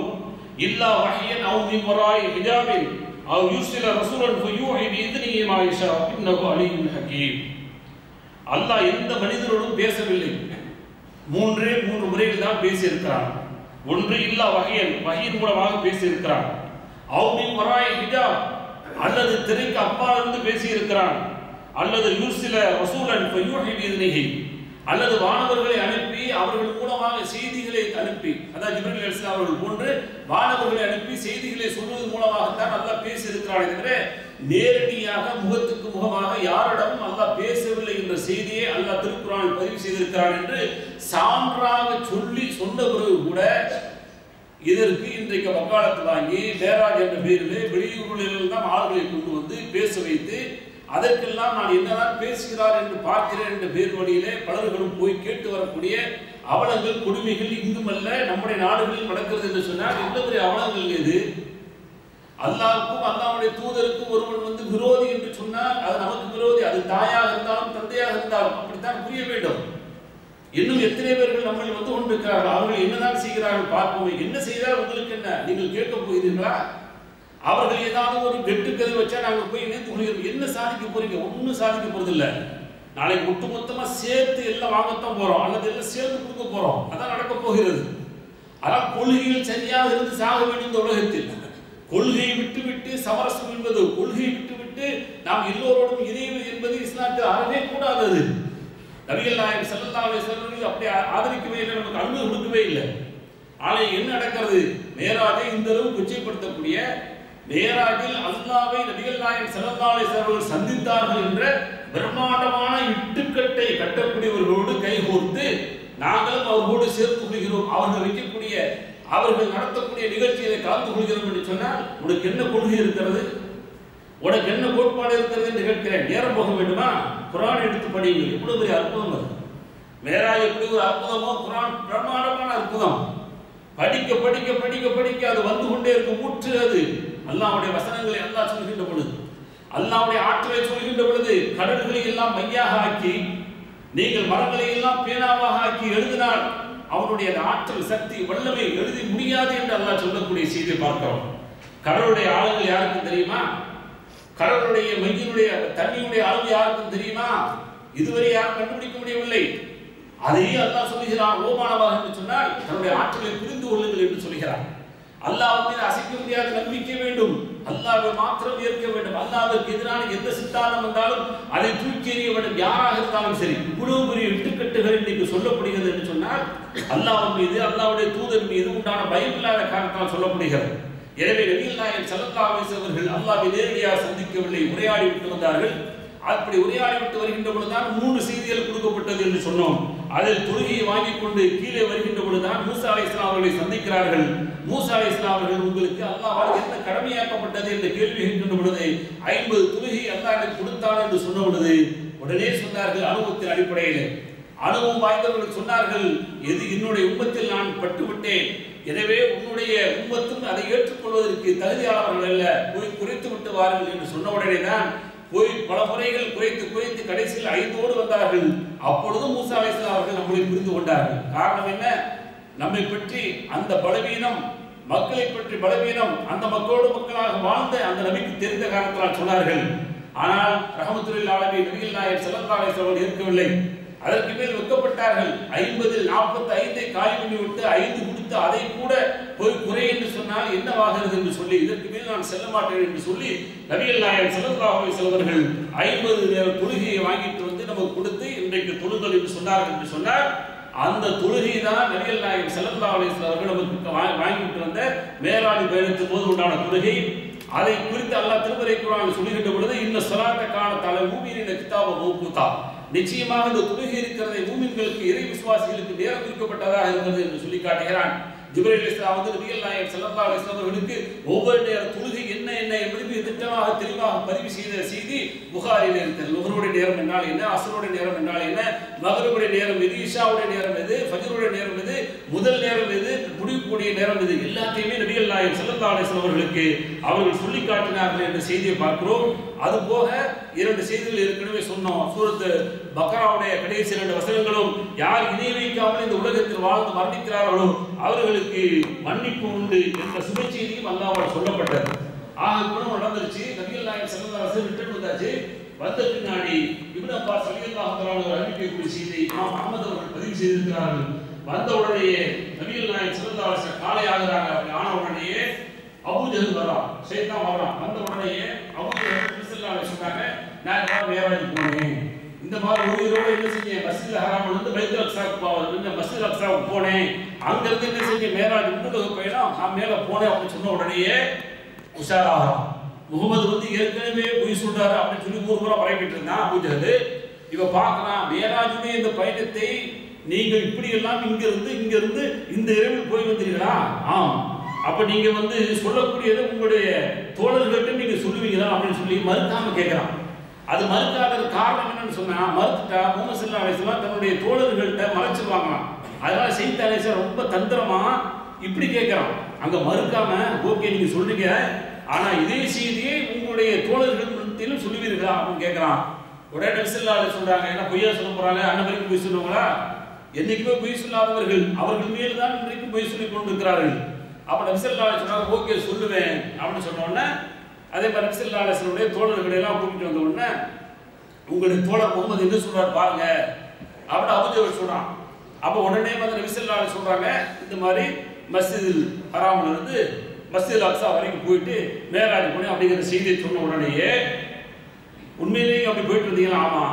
இல்லா வஹ்யன் அவ் மின் வராஇ ஹிஜாபின் அவ் யுர்சில ரசூலன் ஃபயூஹி பிஇذنஹி மா யஷா இன்னஹு அலீமுன் ஹகீம். அல்லாஹ் எந்த மனிதரோடும் பேசவில்லை. மூன்று முறையில் தான் பேசி இருக்கிறான். ஒன்று இல்லா வஹ்யன், வஹ்யின் மூலமாக பேசி இருக்கிறான். அவ் மின் வராஇ ஹிஜாப், அல்லது திரைக்கு அப்பால் இருந்து பேசி இருக்கிறான். அல்லது யுர்சில ரசூலன் ஃபயூஹி பிஇذنஹி, அல்லது வானவர்களை அனுப்பி அவர்கள் மூலமாக செய்திகளை அனுப்பி, அதாவது ஜிப்ரீல் அலைஹிஸ்ஸலாம் அவர்கள் போன்று வானவர்களை அனுப்பி செய்திகளை சொல்வதன் மூலமாகத்தான் அல்லாஹ் பேசி இருக்கிறானே தவிர நேரடியாக முகத்துக்கு முகமாக யாரிடமும் அல்லாஹ் பேசவில்லை என்ற செய்தியை அல்லாஹ் திருக்குர்ஆனில் பதிவு செய்திருக்கிறான் என்று சான்றாக சொல்லி சொன்ன பிறகு கூட இதற்கு இன்றைக்கு வக்காலத்து வாங்கி மேராஜ் என்ற பெயரிலே வெளியூர்களில் தான் ஆள்களை கொண்டு வந்து பேச வைத்து அதற்கெல்லாம் நான் என்னதான் பேசுகிறார் என்று பார்க்கிறேன் என்ற பேர் வழியிலே பலர்களும் போய் கேட்டு வரக்கூடிய அவலங்கள் கொடுமைகள் இங்குமல்ல நம்முடைய நாடுகளில் நடக்கிறது என்று சொன்னால் எவ்வளவு அவலங்கள் இது? அல்லாஹ்வுக்கும் அல்லாஹ்வுடைய தூதருக்கும் ஒருவன் வந்து விரோதி என்று சொன்னால் அது நமக்கு விரோதி, அது தாயாக இருந்தாலும் தந்தையாக இருந்தாலும் அப்படித்தான் புரிய வேண்டும். இன்னும் எத்தனை பேர்கள் நம்ம வந்து கொண்டிருக்கிறார்கள், அவர்கள் என்னதான் செய்கிறார்கள் பார்ப்போம். என்ன செய்தால் உங்களுக்கு என்ன, நீங்கள் கேட்க போகிறீர்களா? அவர்கள் ஏதாவது ஒரு வெட்டுக்கதை வச்சா நாங்கள் போய் இணைந்து கொள்கிறோம். என்ன சாதிக்க போறீங்க? ஒன்றும் சாதிக்க போறது இல்லை. நாளைக்கு ஒட்டுமொத்தமா சேர்த்து எல்லாம் வாங்கத்தான் போறோம், அல்லது எல்லாம் சேர்த்து கொடுக்க போறோம். அதான் நடக்க போகிறது. ஆனால் கொள்கைகள் சரியாக இருந்து சாக வேண்டும் இந்த உலகத்தில். கொள்கையை விட்டுவிட்டு சமரசம் என்பது, கொள்கையை விட்டுவிட்டு நாம் எல்லோரோடும் இணைவது என்பது இஸ்லாத்தில் அறவே கூடாதது. நபிகள் நாயகம் ஸல்லல்லாஹு அலைஹி வஸல்லம் அப்படி ஆதரிக்கவே இல்லை, நமக்கு அனுமதி கொடுக்கவே இல்லை. ஆனால் என்ன நடக்கிறது? மேராஜை இந்த அளவு கொச்சைப்படுத்தக்கூடிய மேராஜில் அல்லாஹ்வை நபிகள் நாயகம் ஸல்லல்லாஹு அலைஹி வஸல்லம் சந்தித்தார்கள் என்ற பிரம்மாண்டமான இட்டுக்கட்டை கட்டக்கூடியவர்களோடு கைகோர்த்து நாங்களும் அவர்களோடு சேர்த்து கொள்கிறோம், அவர்கள் வைக்கக்கூடிய அவர்கள் நடத்தக்கூடிய நிகழ்ச்சிகளை கலந்து கொள்கிறோம் என்று சொன்னால் உனக்கு என்ன கொள்கை இருக்கிறது, உனக்கு என்ன கோட்பாடு இருக்கிறது என்று கேட்கிறேன். நேரம் போக வேண்டுமா? குர்ஆன் எடுத்து படியுங்கள். எவ்வளவு பெரிய அற்புதம் அது! மேராஜ் எப்படி ஒரு அற்புதமோ குர்ஆன் பிரம்மாண்டமான அற்புதம். படிக்க படிக்க படிக்க படிக்க அது வந்து கொண்டே இருக்கும். ஊற்று அது அல்லாஹ்வுடைய வசனங்களை அல்லாஹ் சொல்கின்ற பொழுது, அல்லாஹ்வுடைய ஆற்றலை சொல்கின்ற பொழுது கடல்களை எல்லாம் மையாக ஆக்கி நீங்கள் மரங்களை எல்லாம் பேனாவாக ஆக்கி எழுதினால் அவனுடைய ஆற்றல் சக்தி வல்லமை எழுதி முடியாது என்று அல்லாஹ் சொல்லக்கூடிய செய்தியை பார்க்கிறோம். கடலுடைய ஆழங்கள் யாருக்கு தெரியுமா? கடலுடைய மையினுடைய தண்ணியுடைய அளவு யாருக்கும் தெரியுமா? இதுவரை யாரும் கண்டுபிடிக்க முடியவில்லை. அதையே அல்லாஹ் சொல்லுகிறான் ஓமானமாக என்று சொன்னால் தன்னுடைய ஆற்றலை புரிந்து கொள்ளுங்கள் என்று சொல்கிறான். அல்லாஹ் மீது அசைக்க முடியாத நம்பிக்கை வேண்டும். அல்லாஹ்வை மாத்திரம் ஏற்க வேண்டும். அல்லாஹ்வுக்கு எதிரான எந்த சித்தாந்தம் வந்தாலும் அதை தூக்கி எறிய வேண்டும். யாராக இருந்தாலும் சரி. இவ்வளவு பெரிய இட்டுக்கட்டுகள் இன்றைக்கு சொல்லப்படுகிறது என்று சொன்னால் அல்லாஹ் மீது அல்லாஹ்வுடைய தூதர் மீது உண்டான பயம் இல்லாத காரணத்தால் சொல்லப்படுகிறது. எனவே நபிகள் நாயகம் ஸல்லல்லாஹு அலைஹி வஸல்லம் அவர்கள் அல்லாஹ்வை நேரடியாக சந்திக்கவில்லை, உரையாடி விட்டு வந்தார்கள். அப்படி உரையாடி விட்டு வருகின்ற பொழுதுதான் 3 செய்திகள் கொடுக்கப்பட்டது என்று சொன்னோம். அதில் தொழுகையை வாங்கிக் கொண்டு கீழே வருகின்ற பொழுதுதான் மூசா அலைஹிஸ்ஸலாம் அவர்களை சந்திக்கிறார்கள். மூசா அலைஹிஸ்ஸலாம் அவர்கள் உங்களுக்கு அல்லாஹ்வால் என்ன கடமையாக்கப்பட்டது என்று கேள்வி கேட்கின்ற பொழுது 50 தொழுகை அல்லாஹ் எனக்கு கொடுத்தான் என்று சொன்ன பொழுது உடனே சொன்னார்கள் அனுபவத்தின் அடிப்படையில். அனுபவம் வாய்ந்தவர்கள் சொன்னார்கள், எது என்னுடைய உம்மத்தில் நான் பட்டுவிட்டேன், எனவே உன்னுடைய உம்மத்தும் அதை ஏற்றுக்கொள்வதற்கு தகுதியானவர்கள் அல்ல, போய் குறைத்து விட்டு வாருங்கள் என்று சொன்ன உடனே தான் போய் பல முறைகள் குறைத்து கடைசியில் 5ஓடு வந்தார்கள். அப்பொழுது மூசா அலைஹிஸ்ஸலாம் அவர்கள் நம்மளை புரிந்து கொண்டார்கள். காரணம் என்ன? நம்மை பற்றி அந்த பலவீனம், மக்களை பற்றி பலவீனம், அந்த மக்களோடு மக்களாக வாழ்ந்த அந்த நபிக்கு தெரிந்த காரணத்தால் சொன்னார்கள். ஆனால் ரஹ்மத்துல் ஆலமீன் நபிகள் நாயகம் ஸல்லல்லாஹு அலைஹி வஸல்லம் இருக்கவில்லை. அதற்கு மேல் வெட்கப்பட்டார்கள். 50இல் 45ஐ காலி பண்ணி விட்டு 5 கொடுத்து அதை கூட போய் குறை என்று சொன்னால் என்னவாகிறது என்று சொல்லி இதற்கு மேல் நான் செல்ல மாட்டேன் என்று சொல்லி நபிகள் நாயகம் ஸல்லல்லாஹு அலைஹி வஸல்லம் அவர்கள் 50 நேர தொழுகையை வாங்கிட்டு வந்து நமக்கு கொடுத்து இன்றைக்கு தொழுங்கள் என்று சொன்னார்கள். என்று சொன்னார் அந்த தொழுகை தான் நபிகள் நாயகம் ஸல்லல்லாஹு அலைஹி வஸல்லம் அவர்கள் நமக்கு வாங்கிட்டு வந்த மேராஜ் பயணத்தின் போது உண்டான தொழுகை. அதை குறித்து அல்லாஹ் திருமறை குர்ஆனில் சொல்லுகின்ற பொழுது இன்ன ஸலாத்த கானத் அலல் முஃமினீன கிதாபன் மவ்கூதா, நிச்சயமாக இந்த தொழுகை இருக்கிறதை மூமின்களுக்கு இறை விசுவாசிகளுக்கு நேரம் குறிக்கப்பட்டதாக இருக்கிறது என்று சொல்லி காட்டுகிறான். ஜிப்ரீல் அலைஹிஸ்ஸலாம் வந்து நபிகள் நாயகம் ஸல்லல்லாஹு அலைஹி வஸல்லம் அவர்களுக்கு ஒவ்வொரு நேர தொழுகை என்ன என்பதை திட்டமாக தெளிவாக பதிவு செய்த செய்தி புகாரில் இருக்கிறது. லுஹருடைய நேரம் என்றால் என்ன, அஸ்ருடைய நேரம் என்றால் என்ன, மக்ரிபுடைய நேரம் எது, இஷாவுடைய நேரம் எது, ஃபஜ்ருடைய நேரம் எது, முதல் நேரம் எது, முடிவுக்கூடிய நேரம் எது, எல்லாத்தையுமே நபிகள் நாயகம் ஸல்லல்லாஹு அலைஹி வஸல்லம் அவர்களுக்கு அவர்கள் சொல்லி காட்டினார்கள் என்ற செய்தியை பார்க்கிறோம். அதுபோக 2 செய்திகள் ஏற்கனவே சொன்னோம். சூரத்து பக்ராவுடைய கடைசி 2 வசனங்களும் யார் இணை வைக்காமல் இந்த உலகத்தில் வாழ்ந்து மரணிக்கிறார்களோ அவர்களுக்கு மன்னிப்பு உண்டு என்ற சுப செய்தியும் அல்லாஹ்வால் சொல்லப்பட்டது. ஆக குணம் நடந்துருச்சு. நபிகள் நாயகம் ஸல்லல்லாஹு அலைஹி வஸல்லம் ரிட்டர்ன் வந்தாச்சு. வந்த பின்னாடி இப்னு அப்பாஸ் ரலியல்லாஹு தஆலா அவர்கள் அறிவிக்கக்கூடிய செய்தியை இமாம் அஹ்மத் அவர்கள் பதிவு செய்திருக்கிறார்கள். வந்த உடனேயே நபிகள் நாயகம் ஸல்லல்லாஹு அலைஹி வஸல்லம் காலை ஆகுறாங்க. அப்படி ஆன உடனேயே அபூ ஜஹல் வரான், ஷைத்தான் வரான். வந்த உடனேயே அபூ ஜஹல் ஸல்லல்லாஹு அலைஹி சொன்னாங்க, நான் மேராஜ் போனேன், இந்த மாதிரி ஒரு இரவு என்ன செஞ்சேன், மஸ்ஜித் ஹராம்ல இருந்து பைத்துல் அக்ஸாவுக்கு போனேன், மஸ்ஜித் அக்ஸாவுக்கு போனேன், அங்க இருந்து என்ன செஞ்சேன் மேராஜ் உன்னத பயணம் நான் மேல போனேன் அப்படின்னு சொன்ன உடனேயே உஷாராகிறான். முகமது வந்து ஏற்கனவே பொய் சொல்றாரு அப்படின்னு சொல்லி ஊர் பூரா பரப்பிட்டு இருந்தான் அபூ ஜஹல். இவ பார்க்கறான், மேராஜுடைய இந்த பயணத்தை நீங்கள் இப்படி எல்லாம் இங்க இருந்து இந்த இரவில் போய் வந்தீர்களா? ஆம். அப்ப நீங்க வந்து சொல்லக்கூடியது உங்களுடைய தோழர்கள்ட்ட நீங்க சொல்லுவீங்களா அப்படின்னு சொல்லி மறுக்காம கேட்கிறான். அது மறுக்காத காரணம் என்னன்னு சொன்னா, மறுத்துட்டா முஹம்மது ஸல்லல்லாஹு அலைஹி வஸல்லம் தன்னுடைய தோழர்கள்ட்ட மறைச்சிருவாங்களாம். அதனால ஷைத்தான் அலைஹிஸ்ஸலாம் ரொம்ப தந்திரமா இப்படி கேட்கிறான். அங்க மறுக்காம ஓகே நீங்க சொல்றீங்க, ஆனா இதே செய்தியை உங்களுடைய தோழர்கள் மத்தியிலும் சொல்லுவீர்களா அப்படின்னு கேட்கிறான். உடனே நபி ஸல்லல்லாஹு அலைஹி சொல்றாங்க, என்ன பொய்யா சொல்ல போறாங்க, அன்னவரைக்கும் பொய் சொல்லுவாங்களா? என்னைக்குமே பொய் சொல்லாதவர்கள் அவர்கள் மேல் தான் இன்றைக்கும் பொய் சொல்லிக் கொண்டிருக்கிறார்கள். அப்ப நபி ஸல்லல்லாஹு அலைஹி சொன்னாங்க, ஓகே சொல்லுவேன் அப்படின்னு சொன்ன உடனே அதே மாதிரி நபி ஸல்லல்லாஹு அலைஹி வஸல்லம் தோழர்களை எல்லாம் கூட்டிட்டு வந்த உடனே உங்களுடைய தோழர் முகமது என்ன சொல்றாரு பாருங்க அப்படின்னு அபூ ஜஹல் சொல்றான். அப்ப உடனே வந்து நபி ஸல்லல்லாஹு அலைஹி சொல்றாங்க, இந்த மாதிரி மஸ்ஜிதுல் ஹராம்ல இருந்து மஸ்ஜிதுல் அக்ஸா வரைக்கும் போயிட்டு மேராஜ் போனேன் அப்படிங்கிற செய்தியை சொன்ன உடனேயே உண்மையிலேயே அப்படி போயிட்டு இருந்தீங்களா? ஆமா.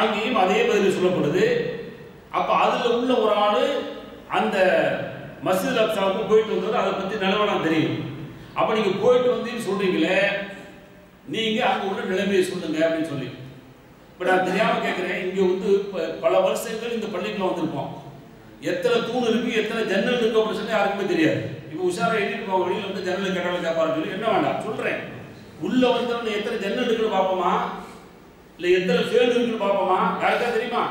அங்கேயும் அதே பதில் சொல்லப்படுது. அப்ப அதுல உள்ள ஒரு ஆளு அந்த மஸ்ஜித் அக்ஸாவுக்கு போயிட்டு வந்தது, அதை பத்தி நிலவரம் தெரியும். அப்ப நீங்க போயிட்டு வந்து சொல்றீங்களே, நீங்க அங்க உள்ள நிலைமையை சொல்லுங்க அப்படின்னு சொல்லி. இப்ப நான் தெரியாம கேட்கிறேன், இங்க வந்து பல வருஷங்கள் இந்த பள்ளிக்குள்ள வந்திருப்போம், எத்தனை தூண் இருக்கு எத்தனை ஜன்னல் இருக்கு அப்படின்னு சொல்லி யாருக்குமே தெரியாது. இப்ப உஷாரா எழுதிட்டு போக வெளியில வந்து ஜன்னல் கேட்டாலும் கேட்பாரு சொல்லி என்ன வேண்டாம் சொல்றேன். உள்ள வந்து எத்தனை ஜன்னல் இருக்குன்னு பார்ப்போமா, இல்ல எத்தனை ஃபேன் இருக்குன்னு பார்ப்போமா? யாருக்கா தெரியுமா?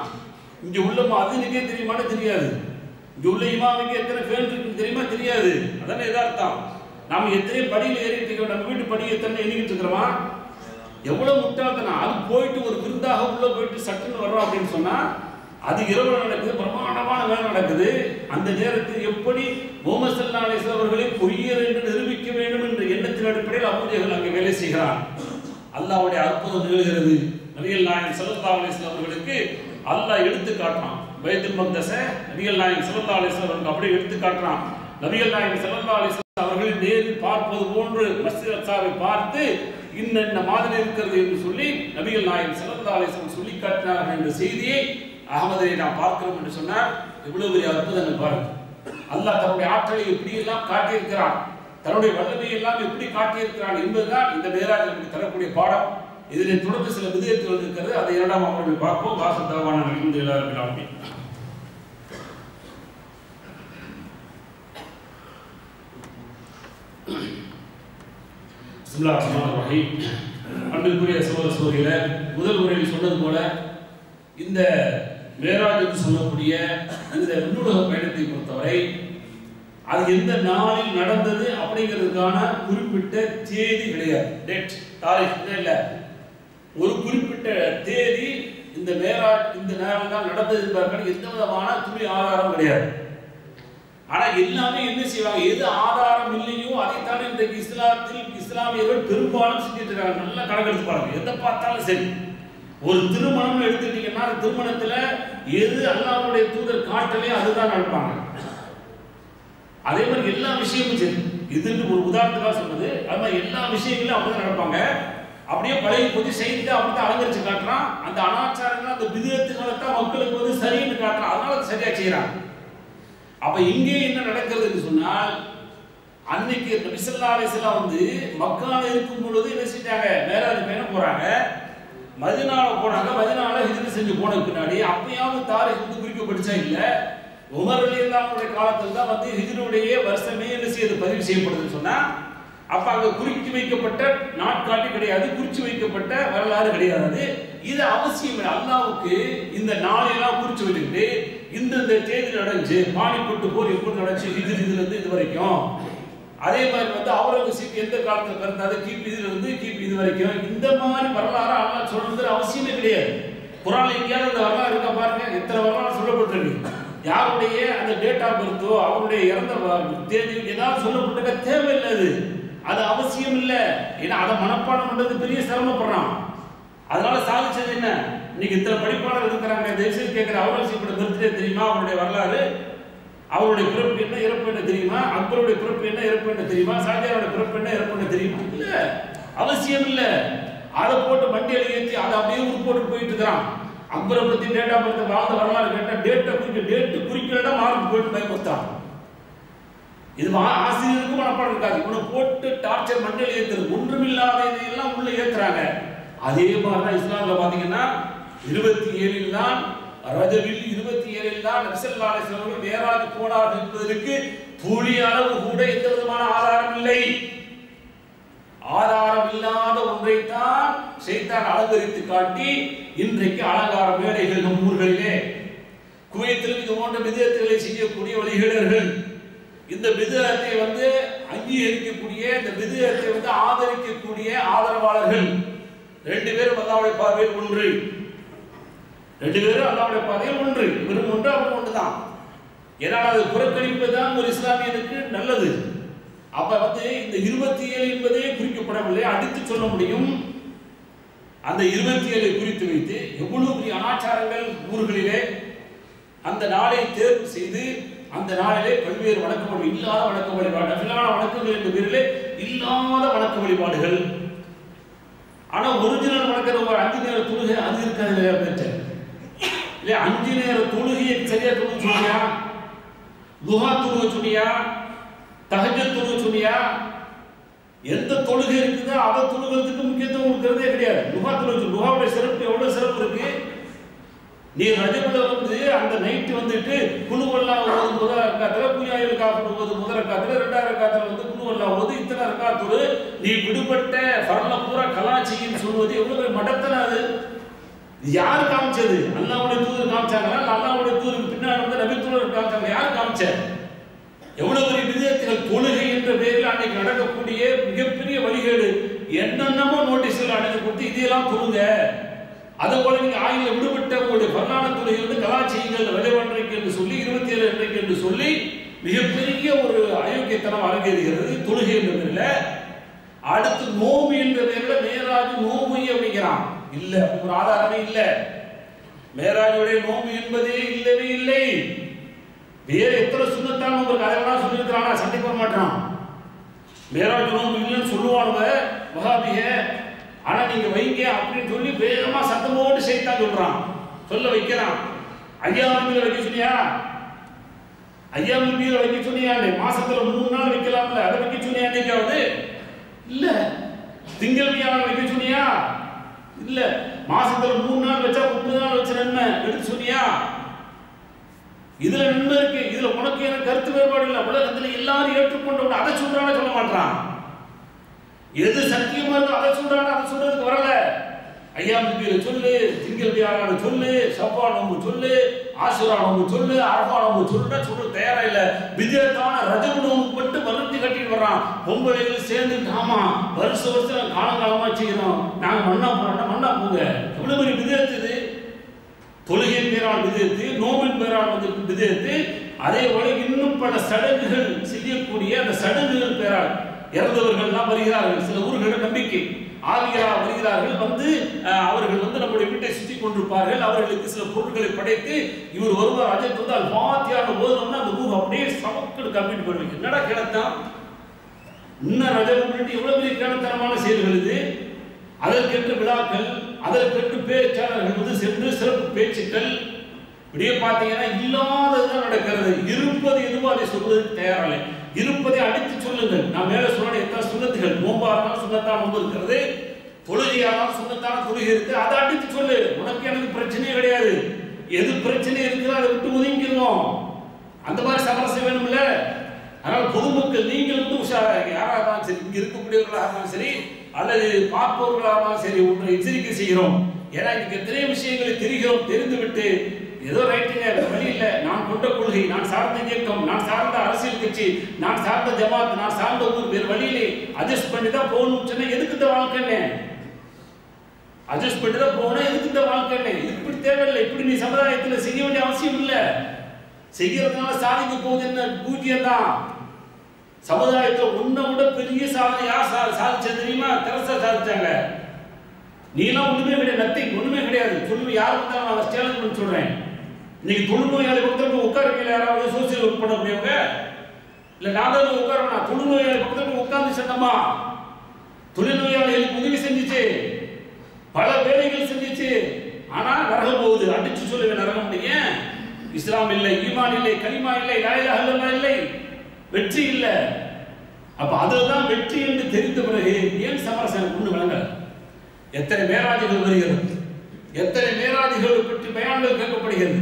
இங்க உள்ள அதுக்கே தெரியுமான்னு தெரியாது. இங்க உள்ள இமாமுக்கு எத்தனை ஃபேன் இருக்குன்னு தெரியுமா? தெரியாது. அதானே எதார்த்தம். நாம எத்தனை படியில் ஏறிட்டு இருக்கோம், நம்ம வீட்டு படி எத்தனை எண்ணிக்கிட்டு இருக்கிறோமா? எவ்வளவு முட்டாள்தனம். அது போயிட்டு ஒரு விருந்தாக உள்ள போயிட்டு சட்டுன்னு வர்றோம் அப்படின்னு சொன்னா அது இரவு நடக்குது, பிரம்மாண்டமான வேலை நடக்குது. அந்த நேரத்தில் எப்படி முஹம்மது ஸல்லல்லாஹு அலைஹி வஸல்லம் அவர்களை பொய்யர் என்று நிரூபிக்க வேண்டும் என்ற எண்ணத்தில் செய்தியின் அடிப்படையில் அபூ ஜஹல் அங்கே வேலை செய்கிறான். அல்லாஹ்வுடைய அற்புதம் நிகழ்கிறது. நபிகள் நாயகம் ஸல்லல்லாஹு அலைஹி வஸல்லம் அவர்களுக்கு அல்லாஹ் எடுத்து காட்டுறான். பைத்துல் மக்தஸை நபிகள் நாயகம் ஸல்லல்லாஹு அலைஹி வஸல்லம் அப்படியே எடுத்து காட்டுறான். நபிகள் நாயகம் ஸல்லல்லாஹு அலைஹி வஸல்லம் அவர்கள் நேரில் பார்ப்பது போன்று மஸ்ஜித் அக்ஸாவை பார்த்து இன்ன மாதிரி இருக்கிறது என்று சொல்லி நபிகள் நாயகம் ஸல்லல்லாஹு அலைஹி வஸல்லம் சொல்லி காட்டினார்கள் என்ற செய்தியை அகமதிலே நாம் பார்க்கிறோம் என்று சொன்னார். எவ்வளவு பெரிய அற்புதங்கள் பாருங்க. அல்லாஹ் தன்னுடைய ஆற்றலை எப்படி எல்லாம் காட்டியிருக்கிறான், தன்னுடைய வல்லமையை எல்லாம் எப்படி காட்டியிருக்கிறான் என்பதுதான் இந்த மேராஜ் நமக்கு தரக்கூடிய பாடம். இதிலே தொடர்ந்து சில விதயத்துகள் இருக்கிறது. அதை இரண்டாம் அவர்கள் பார்ப்போம். வாசத்தாவான அல்ஹம்துலில்லாஹி ரப்பில் ஆலமீன். பிஸ்மில்லாஹிர் ரஹ்மானிர் ரஹீம். அன்பிற்குரிய சகோதர சகோதரிகளே, முதல் முறையில் சொன்னது போல இந்த மேராஜ் என்று சொல்லக்கூடிய இந்த விண்ணுலக பயணத்தை பொறுத்தவரை அது எந்த நாளில் நடந்தது அப்படிங்கிறதுக்கான குறிப்பிட்ட தேதி கிடையாது. டேட் தாரீக் இல்லை, ஒரு குறிப்பிட்ட தேதி இந்த மேராஜ் இந்த நேரம் தான் நடந்தது என்பதற்கான எந்த விதமான துணி ஆதாரம் கிடையாது. ஆனா எல்லாமே என்ன செய்வாங்க, எது ஆதாரம் இல்லையோ அதைத்தானே இன்றைக்கு இஸ்லாமியர்கள் பெரும்பாலும் செஞ்சுட்டு இருக்காங்க. நல்லா கணக்கெடுத்து பாருங்க, எதை பார்த்தாலும் சரி. ஒரு திருமணம் எடுத்துட்டீங்கன்னா அந்த திருமணத்துல எது அல்லாஹ்வுடைய தூதர் காட்டலையோ அதுதான் நடப்பாங்க. அதே மாதிரி எல்லா விஷயமும் சரி, இதுன்னு ஒரு உதாரணத்துக்காக சொன்னது. அது மாதிரி எல்லா விஷயங்களும் அப்படிதான் நடப்பாங்க. அப்படியே பழைய போது செய்து அப்படிதான் அலங்கரிச்சு காட்டுறான். அந்த அனாச்சாரங்கள் அந்த விதத்துகளை தான் மக்களுக்கு வந்து சரின்னு காட்டுறான். அதனால அது சரியா செய்யறாங்க. அப்ப இங்கே என்ன நடக்கிறது என்று சொன்னால், அன்னைக்கு நபி ஸல்லல்லாஹு அலைஹி வஸல்லம் வந்து மக்கால இருக்கும் பொழுது என்ன செஞ்சாங்க, மேராஜ் பயணம் போறாங்க. மதீனால போனாங்க. மதீனால ஹிஜ்ரத் செஞ்சு போன பின்னாடி அப்பயாவது தாரீக் வந்து குறிக்கப்பட்டுச்சா இல்ல, உமர் ரலியல்லாஹு அன்ஹு காலத்துல தான் வந்து ஹிஜ்ருடைய வருஷமே என்ன செய்து பதிவு செய்யப்படுதுன்னு சொன்னா, அப்ப அங்க குறித்து வைக்கப்பட்ட நாட்காட்டி கிடையாது, குறிச்சு வைக்கப்பட்ட வரலாறு கிடையாது. இது அவசியம் இல்லை. அல்லாஹ்வுக்கு இந்த நாளையெல்லாம் குறிச்சு வச்சுக்கிட்டு இந்த தேதி நடந்துச்சு, பானிபட்டு போர் எப்படி நடந்துச்சு ஹிஜ்ரி இதுல இருந்து இது வரைக்கும், அதே மாதிரி வந்து அவுரங்கசீப் எந்த காலத்துல பிறந்தாரு கிபி இதுல இருந்து கிபி இது வரைக்கும், இந்த மாதிரி வரலாறு அல்லாஹ் சொல்றது அவசியமே கிடையாது. குர்ஆன்ல எங்கேயாவது அந்த வரலாறு இருக்கா பாருங்க, எத்தனை வரலாறு சொல்லப்பட்டிருக்கு. யாருடைய அந்த டேட் ஆஃப் பர்த்தோ அவருடைய இறந்த தேதி ஏதாவது சொல்லப்பட்டிருக்க தேவையில்லை. அது அவசியம் இல்லை. ஏன்னா அதை மனப்பாடம் பண்றது பெரிய சிரமப்படுறான். அதனால சாதிச்சது என்ன, இன்னைக்கு இத்தனை படிப்பாளர் இருக்கிறாங்க, தயவுசெய்து கேட்கிற அவுரங்கசீப்போட பர்த்டே தெரியுமா, அவருடைய வரலாறு, அவருடைய பிறப்பு என்ன இறப்பு என்ன தெரியுமா, அக்பருடைய பிறப்பு என்ன இறப்பு என்ன தெரியுமா, ஷாஜஹானோட பிறப்பு என்ன இறப்பு என்ன தெரியுமா? இல்ல, அவசியம் இல்ல. அதை போட்டு வண்டியில ஏற்றி அதை அப்படியே போட்டு போயிட்டு இருக்கிறான். அக்பரை பத்தி டேட்டா பத்தி வாழ்ந்த வரலாறு கேட்டா டேட்டு குறிக்கலன்னா மார்க் போயிட்டு பயமுறுத்தான். இது ஆசிரியருக்கும் மனப்பாடம் இருக்காது. இவனை போட்டு டார்ச்சர் மண்டையில் ஏத்துறது, ஒன்றுமில்லாத இதையெல்லாம் உள்ள ஏத்துறாங்க. அதே மாதிரிதான் இஸ்லாம்ல பாத்தீங்கன்னா 27 தான் ரஜபில் 27 தான் நபி ஸல்லல்லாஹு அலைஹி வஸல்லம் மேராஜ் போனார்கள் என்பதற்கு துளி அளவு கூட எந்த விதமான ஆதாரம் இல்லை. ஆதாரம் இல்லாத ஒன்றைத்தான் ஷைத்தான் அலங்கரித்து காட்டி இன்றைக்கு அலங்கார மேடைகள் நம் ஊர்களிலே குவைத்தில் இது போன்ற பிதஅத்துகளை செய்யக்கூடிய வழிகேடர்கள், இந்த பிதஅத்தை வந்து அங்கீகரிக்கக்கூடிய, இந்த பிதஅத்தை வந்து ஆதரிக்கக்கூடிய ஆதரவாளர்கள் ரெண்டு பேரும் அல்லாஹ்வுடைய பார்வையில் ஒன்று. ரெண்டு பேரும் அல்லாஹ்வுடைய பார்வையில் ஒன்று. இவரும் ஒன்று அவரும் ஒன்றுதான். ஏன்னா அது புறக்கணிப்பு தான் ஒரு இஸ்லாமியனுக்கு நல்லது. அப்ப வந்து இந்த 27 என்பதே குறிக்கப்படவில்லை, அடித்து சொல்ல முடியும். அந்த 27 குறித்து வைத்து எவ்வளவு பெரிய அனாச்சாரங்கள் ஊர்களிலே அந்த நாளை தேர்வு செய்து அந்த நாளிலே பல்வேறு வணக்க இல்லாத வணக்க வழிபாடு, நஃபிலான வணக்கங்கள் என்ற பேரிலே இல்லாத வணக்க வழிபாடுகள். ஆனா ஒரிஜினல் வணக்கம் ஒரு 5 நேர தொழுகை அது இருக்காது. இல்ல 5 நேர தொழுகையை சரியா தொழுக சொன்னியா, துஹா தொழுக சொன்னியா, தஹஜ்ஜுத் தொழுக சொன்னியா, எந்த தொழுகை இருக்குதோ அதை தொழுகிறதுக்கு முக்கியத்துவம் கொடுக்கறதே கிடையாது. துஹா தொழுக, துஹாவுடைய சிறப்பு எவ்வளவு சிறப்பு இருக்கு. நீ ரஜபுல வந்து அந்த நைட் வந்துட்டு குழுவெல்லாம் ஓது முதல் ரக்காத்துல, குயாயில் காஃபர் ஓது முதல் ரக்காத்துல, 2வது ரக்காத்துல வந்து குழுவெல்லாம் ஓது இத்தனை ரக்காத்துல நீ விடுபட்ட ஃபர்ல பூரா கலாச்சின்னு சொல்வது எவ்வளவு மடத்தன. அது யார் காமிச்சது? அல்லாஹ்வுடைய தூதர் காமிச்சாங்களா? அல்லாஹ்வுடைய தூதருக்கு பின்னாடி வந்து நபி தூதர் காமிச்சாங்க. யார் காமிச்ச? எவ்வளவு பெரிய விதத்தில் தொழுகை என்ற பெயரில் அன்னைக்கு நடக்கக்கூடிய மிகப்பெரிய வழிகேடு என்னென்னமோ நோட்டீஸ்கள் அடைந்து கொடுத்து இதையெல்லாம் தொழுங்க. அதுபோல நீங்க ஆயில விடுபட்ட உங்களுடைய பரலான தொழுகை வந்து கலாச்சாரங்கள் விளைவன்றைக்கு என்று சொல்லி 27 அன்றைக்கு என்று சொல்லி மிகப்பெரிய ஒரு அயோக்கியத்தனம் அரங்கேறுகிறது தொழுகை என்ற பேரில். அடுத்து நோம்பு என்ற பேர்ல மேராஜ் நோம்பு அப்படிங்கிறான். இல்ல, ஒரு ஆதாரமே இல்ல. மேராஜுடைய நோம்பு என்பதே இல்லவே இல்லை. வேற எத்தனை சுண்ணத்தான் நோம்பு இருக்கு, அதெல்லாம் சொல்லியிருக்கிறானா? சண்டை போட மாட்டான். மேராஜ் நோம்பு இல்லைன்னு சொல்லுவானுங்க வஹாபிய. ஆனா நீங்க வைங்க அப்படின்னு சொல்லி வேகமா சத்தம் போட்டு சைத்தான் சொல்றான், சொல்ல வைக்கிறான். ஐயாமுல வைக்க சொன்னியா? ஐயாமுல வைக்க சொன்னியா? மாசத்துல 3 நாள் வைக்கலாம்ல, அதை வைக்க சொன்னியா? என்னைக்காவது இல்ல. திங்கள் வியாழன் வைக்க சொன்னியா? இல்ல. மாசத்துல 3 நாள் வச்சா 30 நாள் வச்ச நன்மை எடுத்து சொன்னியா? இதுல நன்மை இருக்கு, இதுல உனக்கு எனக்கு கருத்து வேறுபாடு இல்லை. உலகத்துல எல்லாரும் ஏற்றுக்கொண்டவங்க அதை சொல்றானே சொல்ல மாட்டான். எது சத்தியமா இருக்கோ அதை சொல்றானே, அதை சொல்றதுக்கு வரல. ஐயாமுல சொல்லு, திங்கள் வியாழன் சொல்லு, ஷவ்வா நோம்பு சொல்லு, ஆஷுரா நோம்பு சொல்லு, அரஃபா நோம்பு சொல்லுன்னா சொல்ல தயாரா இல்ல. விஜயத்தான ரஜபு நோம்பு மட்டும் வருத்தி கட்டிட்டு வர்றான். பொம்பளைகள் சேர்ந்து ஆமா வருஷம் காலங்காலமா செய்யறோம், நாங்க மண்ணா போறோம், மண்ணா போங்க. எவ்வளவு பெரிய விஜயத்து இது! தொழுகையின் பேரால் விஜயத்து, நோம்பின் பேரால் வந்து விஜயத்து. அதே போல இன்னும் பல சடங்குகள் செய்யக்கூடிய அந்த சடங்குகள் பேரால் இறந்தவர்கள்லாம் வருகிறார்கள். சில ஊர்களில் நம்பிக்கை ஆவியராக வருகிறார்கள். வந்து அவர்கள் வந்து நம்முடைய வீட்டை சுற்றி கொண்டிருப்பார்கள். அவர்களுக்கு சில பொருட்களை படைத்து இவர் ஒருவர் அஜெட் வந்து அது பாத்தியான போதனம்னா அந்த ரூஹ் அப்படியே சமக்கெடு கம்மிட்டு போடுவீங்க. என்னடா கிணத்தான் இன்னும் ரஜம் எவ்வளவு பெரிய கிணத்தனமான செயல்கள் இது! அதற்கென்று விழாக்கள், அதற்கென்று பேச்சாளர்கள் வந்து சென்று சிறப்பு பேச்சுக்கள், இப்படியே பார்த்தீங்கன்னா இல்லாததுதான் நடக்கிறது. இருப்பது எதுவோ அதை சொல்வதற்கு தயாரில்லை. இருப்பதை அடித்து சொல்லுங்கள். நான் மேல சொன்ன எத்தனை சுண்ணத்துகள், நோம்பாக சுண்ணத்தான் நோம்பு இருக்கிறது, தொழுகையானால் சுண்ணத்தான தொழுகை இருக்கு, அதை அடித்து சொல்லு. உனக்கு எனக்கு பிரச்சனையே கிடையாது. எது பிரச்சனை இருக்குதோ அதை விட்டு ஒதுங்கிடுவோம். அந்த மாதிரி சமரசம் வேணும்ல. அதனால பொதுமக்கள் நீங்கள் வந்து உஷாராக, யாராக இருந்தாலும் சரி, இங்க இருக்கக்கூடியவர்களாக இருந்தாலும் சரி அல்லது பார்ப்பவர்களாக இருந்தாலும் சரி, ஒன்றை எச்சரிக்கை செய்கிறோம். ஏன்னா இன்னைக்கு எத்தனை விஷயங்களை தெரிகிறோம், தெரிந்துவிட்டு ஏதோ ரைட்டுங்க வழி இல்லை, நான் கொண்ட கொள்கை, நான் சார்ந்த இயக்கம், நான் சார்ந்த அரசியல் கட்சி, நான் சார்ந்த ஜமாத், நான் சார்ந்த ஊர், வேறு வழியிலே அட்ஜஸ்ட் பண்ணி தான் போகணும்னு சொன்னா எதுக்கு இந்த வாழ்க்கைன்னு? அட்ஜஸ்ட் பண்ணி தான் போகணும், எதுக்கு இந்த வாழ்க்கைன்னு? இப்படி தேவையில்லை. இப்படி நீ சமுதாயத்தில் செய்ய வேண்டிய அவசியம் இல்லை. செய்யறதுனால சாதிக்க போகுது என்ன? பூஜ்யம் தான். சமுதாயத்தில் உன்னை விட பெரிய சாதனை யார் சாதிச்சது தெரியுமா? தெரசா சாதிச்சாங்க. நீலாம் ஒண்ணுமே கிடையாது, நத்திங், ஒண்ணுமே கிடையாது. சொல்லுங்க, யார் வந்தாலும் நான் சேலஞ்ச் பண்ணி சொல்றேன். இன்னைக்கு தொழுநோயாளி பக்கத்தில் உட்காருவீங்க, யாராவது சோசியல் ஒர்க் பண்ணக்கூடியவங்க இல்ல நான் தான் உட்காரணும். தொழுநோயாளி பக்கத்தில் உட்கார்ந்து சொன்னமா, தொழில்நோயாளிகளுக்கு உதவி செஞ்சிச்சு, பல வேலைகள் செஞ்சிச்சு. ஆனா நரகம் போகுது. அடிச்சு சொல்லுங்க, நரகம் முடிய இஸ்லாம் இல்லை, ஈமான் இல்லை, கலிமா இல்லை, லா இலாஹ இல்லல்லாஹ் இல்லை, வெற்றி இல்லை. அப்ப அதுதான் வெற்றி என்று தெரிந்த பிறகு ஏன் சமரசம் ஒண்ணு வழங்க? எத்தனை மேராஜிகள் வருகிறது, எத்தனை மேராஜிகளை பற்றி பயான்கள் கேட்கப்படுகிறது,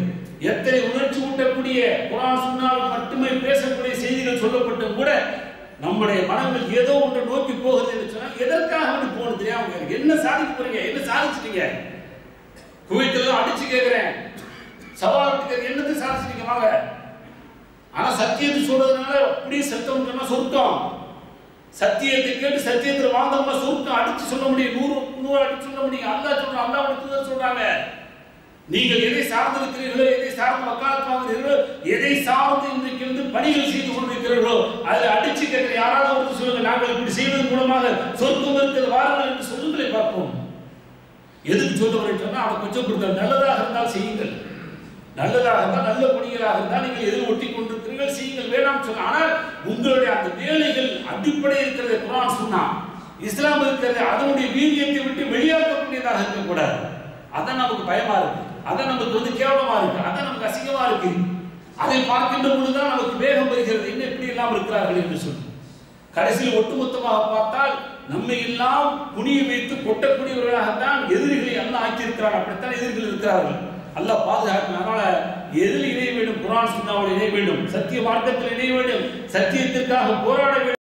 எத்தனை உணர்ச்சி ஊட்டக்கூடிய குர்ஆன் சுன்னால் மட்டுமே பேசக்கூடிய செய்திகள் சொல்லப்பட்டும் கூட நம்முடைய மனங்கள் ஏதோ ஒன்று நோக்கி போகிறது என்று சொன்னால் எதற்காக அப்படி போகணும் தெரியாம என்ன சாதிக்க போறீங்க, என்ன சாதிச்சிட்டீங்க? குவைத்தில் அடிச்சு கேட்கிறேன், சவாலுக்கு என்னத்தை சாதிச்சிட்டீங்க வாங்க. ஆனா சத்தியத்தை சொல்றதுனால அப்படியே சத்தம் சொன்னா சொர்க்கம். சத்தியத்தை கேட்டு சத்தியத்தில் வாழ்ந்தோம்னா சொர்க்கம் அடிச்சு சொல்ல முடியும், 100 அடிச்சு சொல்ல முடியும். அல்லாஹ் சொல்றான், அல்லாஹ் சொல்றாங்க, நீங்கள் எதை சார்ந்து இருக்கிறீர்களோ, எதை சார்ந்து வக்காலத்து வாங்குகிறீர்களோ, எதை சார்ந்து இன்றைக்கு வந்து பணிகள் செய்து கொண்டிருக்கிறீர்களோ அதில் அடிச்சு கேட்கிற யாராவது ஒன்று சொல்லுங்க, நாங்கள் இப்படி செய்வதன் மூலமாக சொர்க்கம் இருக்கிறது வாருங்கள் என்று சொல்லுங்களை பார்ப்போம். எதுக்கு சொல்லுவதை சொன்னா அதை கொஞ்சம் கொடுத்த நல்லதாக இருந்தால் செய்யுங்கள், நல்லதாக இருந்தால் நல்ல பணிகளாக இருந்தால் நீங்கள் எதில் ஒட்டி கொண்டிருக்கிறீர்கள் செய்யுங்கள், வேணாம் சொல்ல. ஆனால் உங்களுடைய அந்த வேலைகள் அடிப்படை இருக்கிறது குர்ஆன் சுன்னா இஸ்லாம் இருக்கிறது, அதனுடைய வீரியத்தை விட்டு வெளியாக்கக்கூடியதாக இருக்கக்கூடாது. அதான் நமக்கு பயமா இருக்கு, அதான் நமக்கு வந்து கேவலமா இருக்கு, அதான் நமக்கு அசிங்கமா இருக்கு. அதை பார்க்கின்ற பொழுதுதான் நமக்கு வேகம் வருகிறது, என்ன இப்படி எல்லாம் இருக்கிறார்கள் என்று சொல்லி. கடைசியில் ஒட்டுமொத்தமாக பார்த்தால் நம்மை எல்லாம் புனிய வைத்து கொட்டக்கூடியவர்களாகத்தான் எதிரிகளை அல்லாஹ் ஆக்கியிருக்கிறார். அப்படித்தான் எதிரிகள் இருக்கிறார்கள். அல்லாஹ் பாதுகாக்கணும். அதனால எதில் இணைய வேண்டும்? குர்ஆன் சுன்னாவோடு இணைய வேண்டும், சத்திய மார்க்கத்தில் இணைய வேண்டும், சத்தியத்திற்காக போராட வேண்டும்.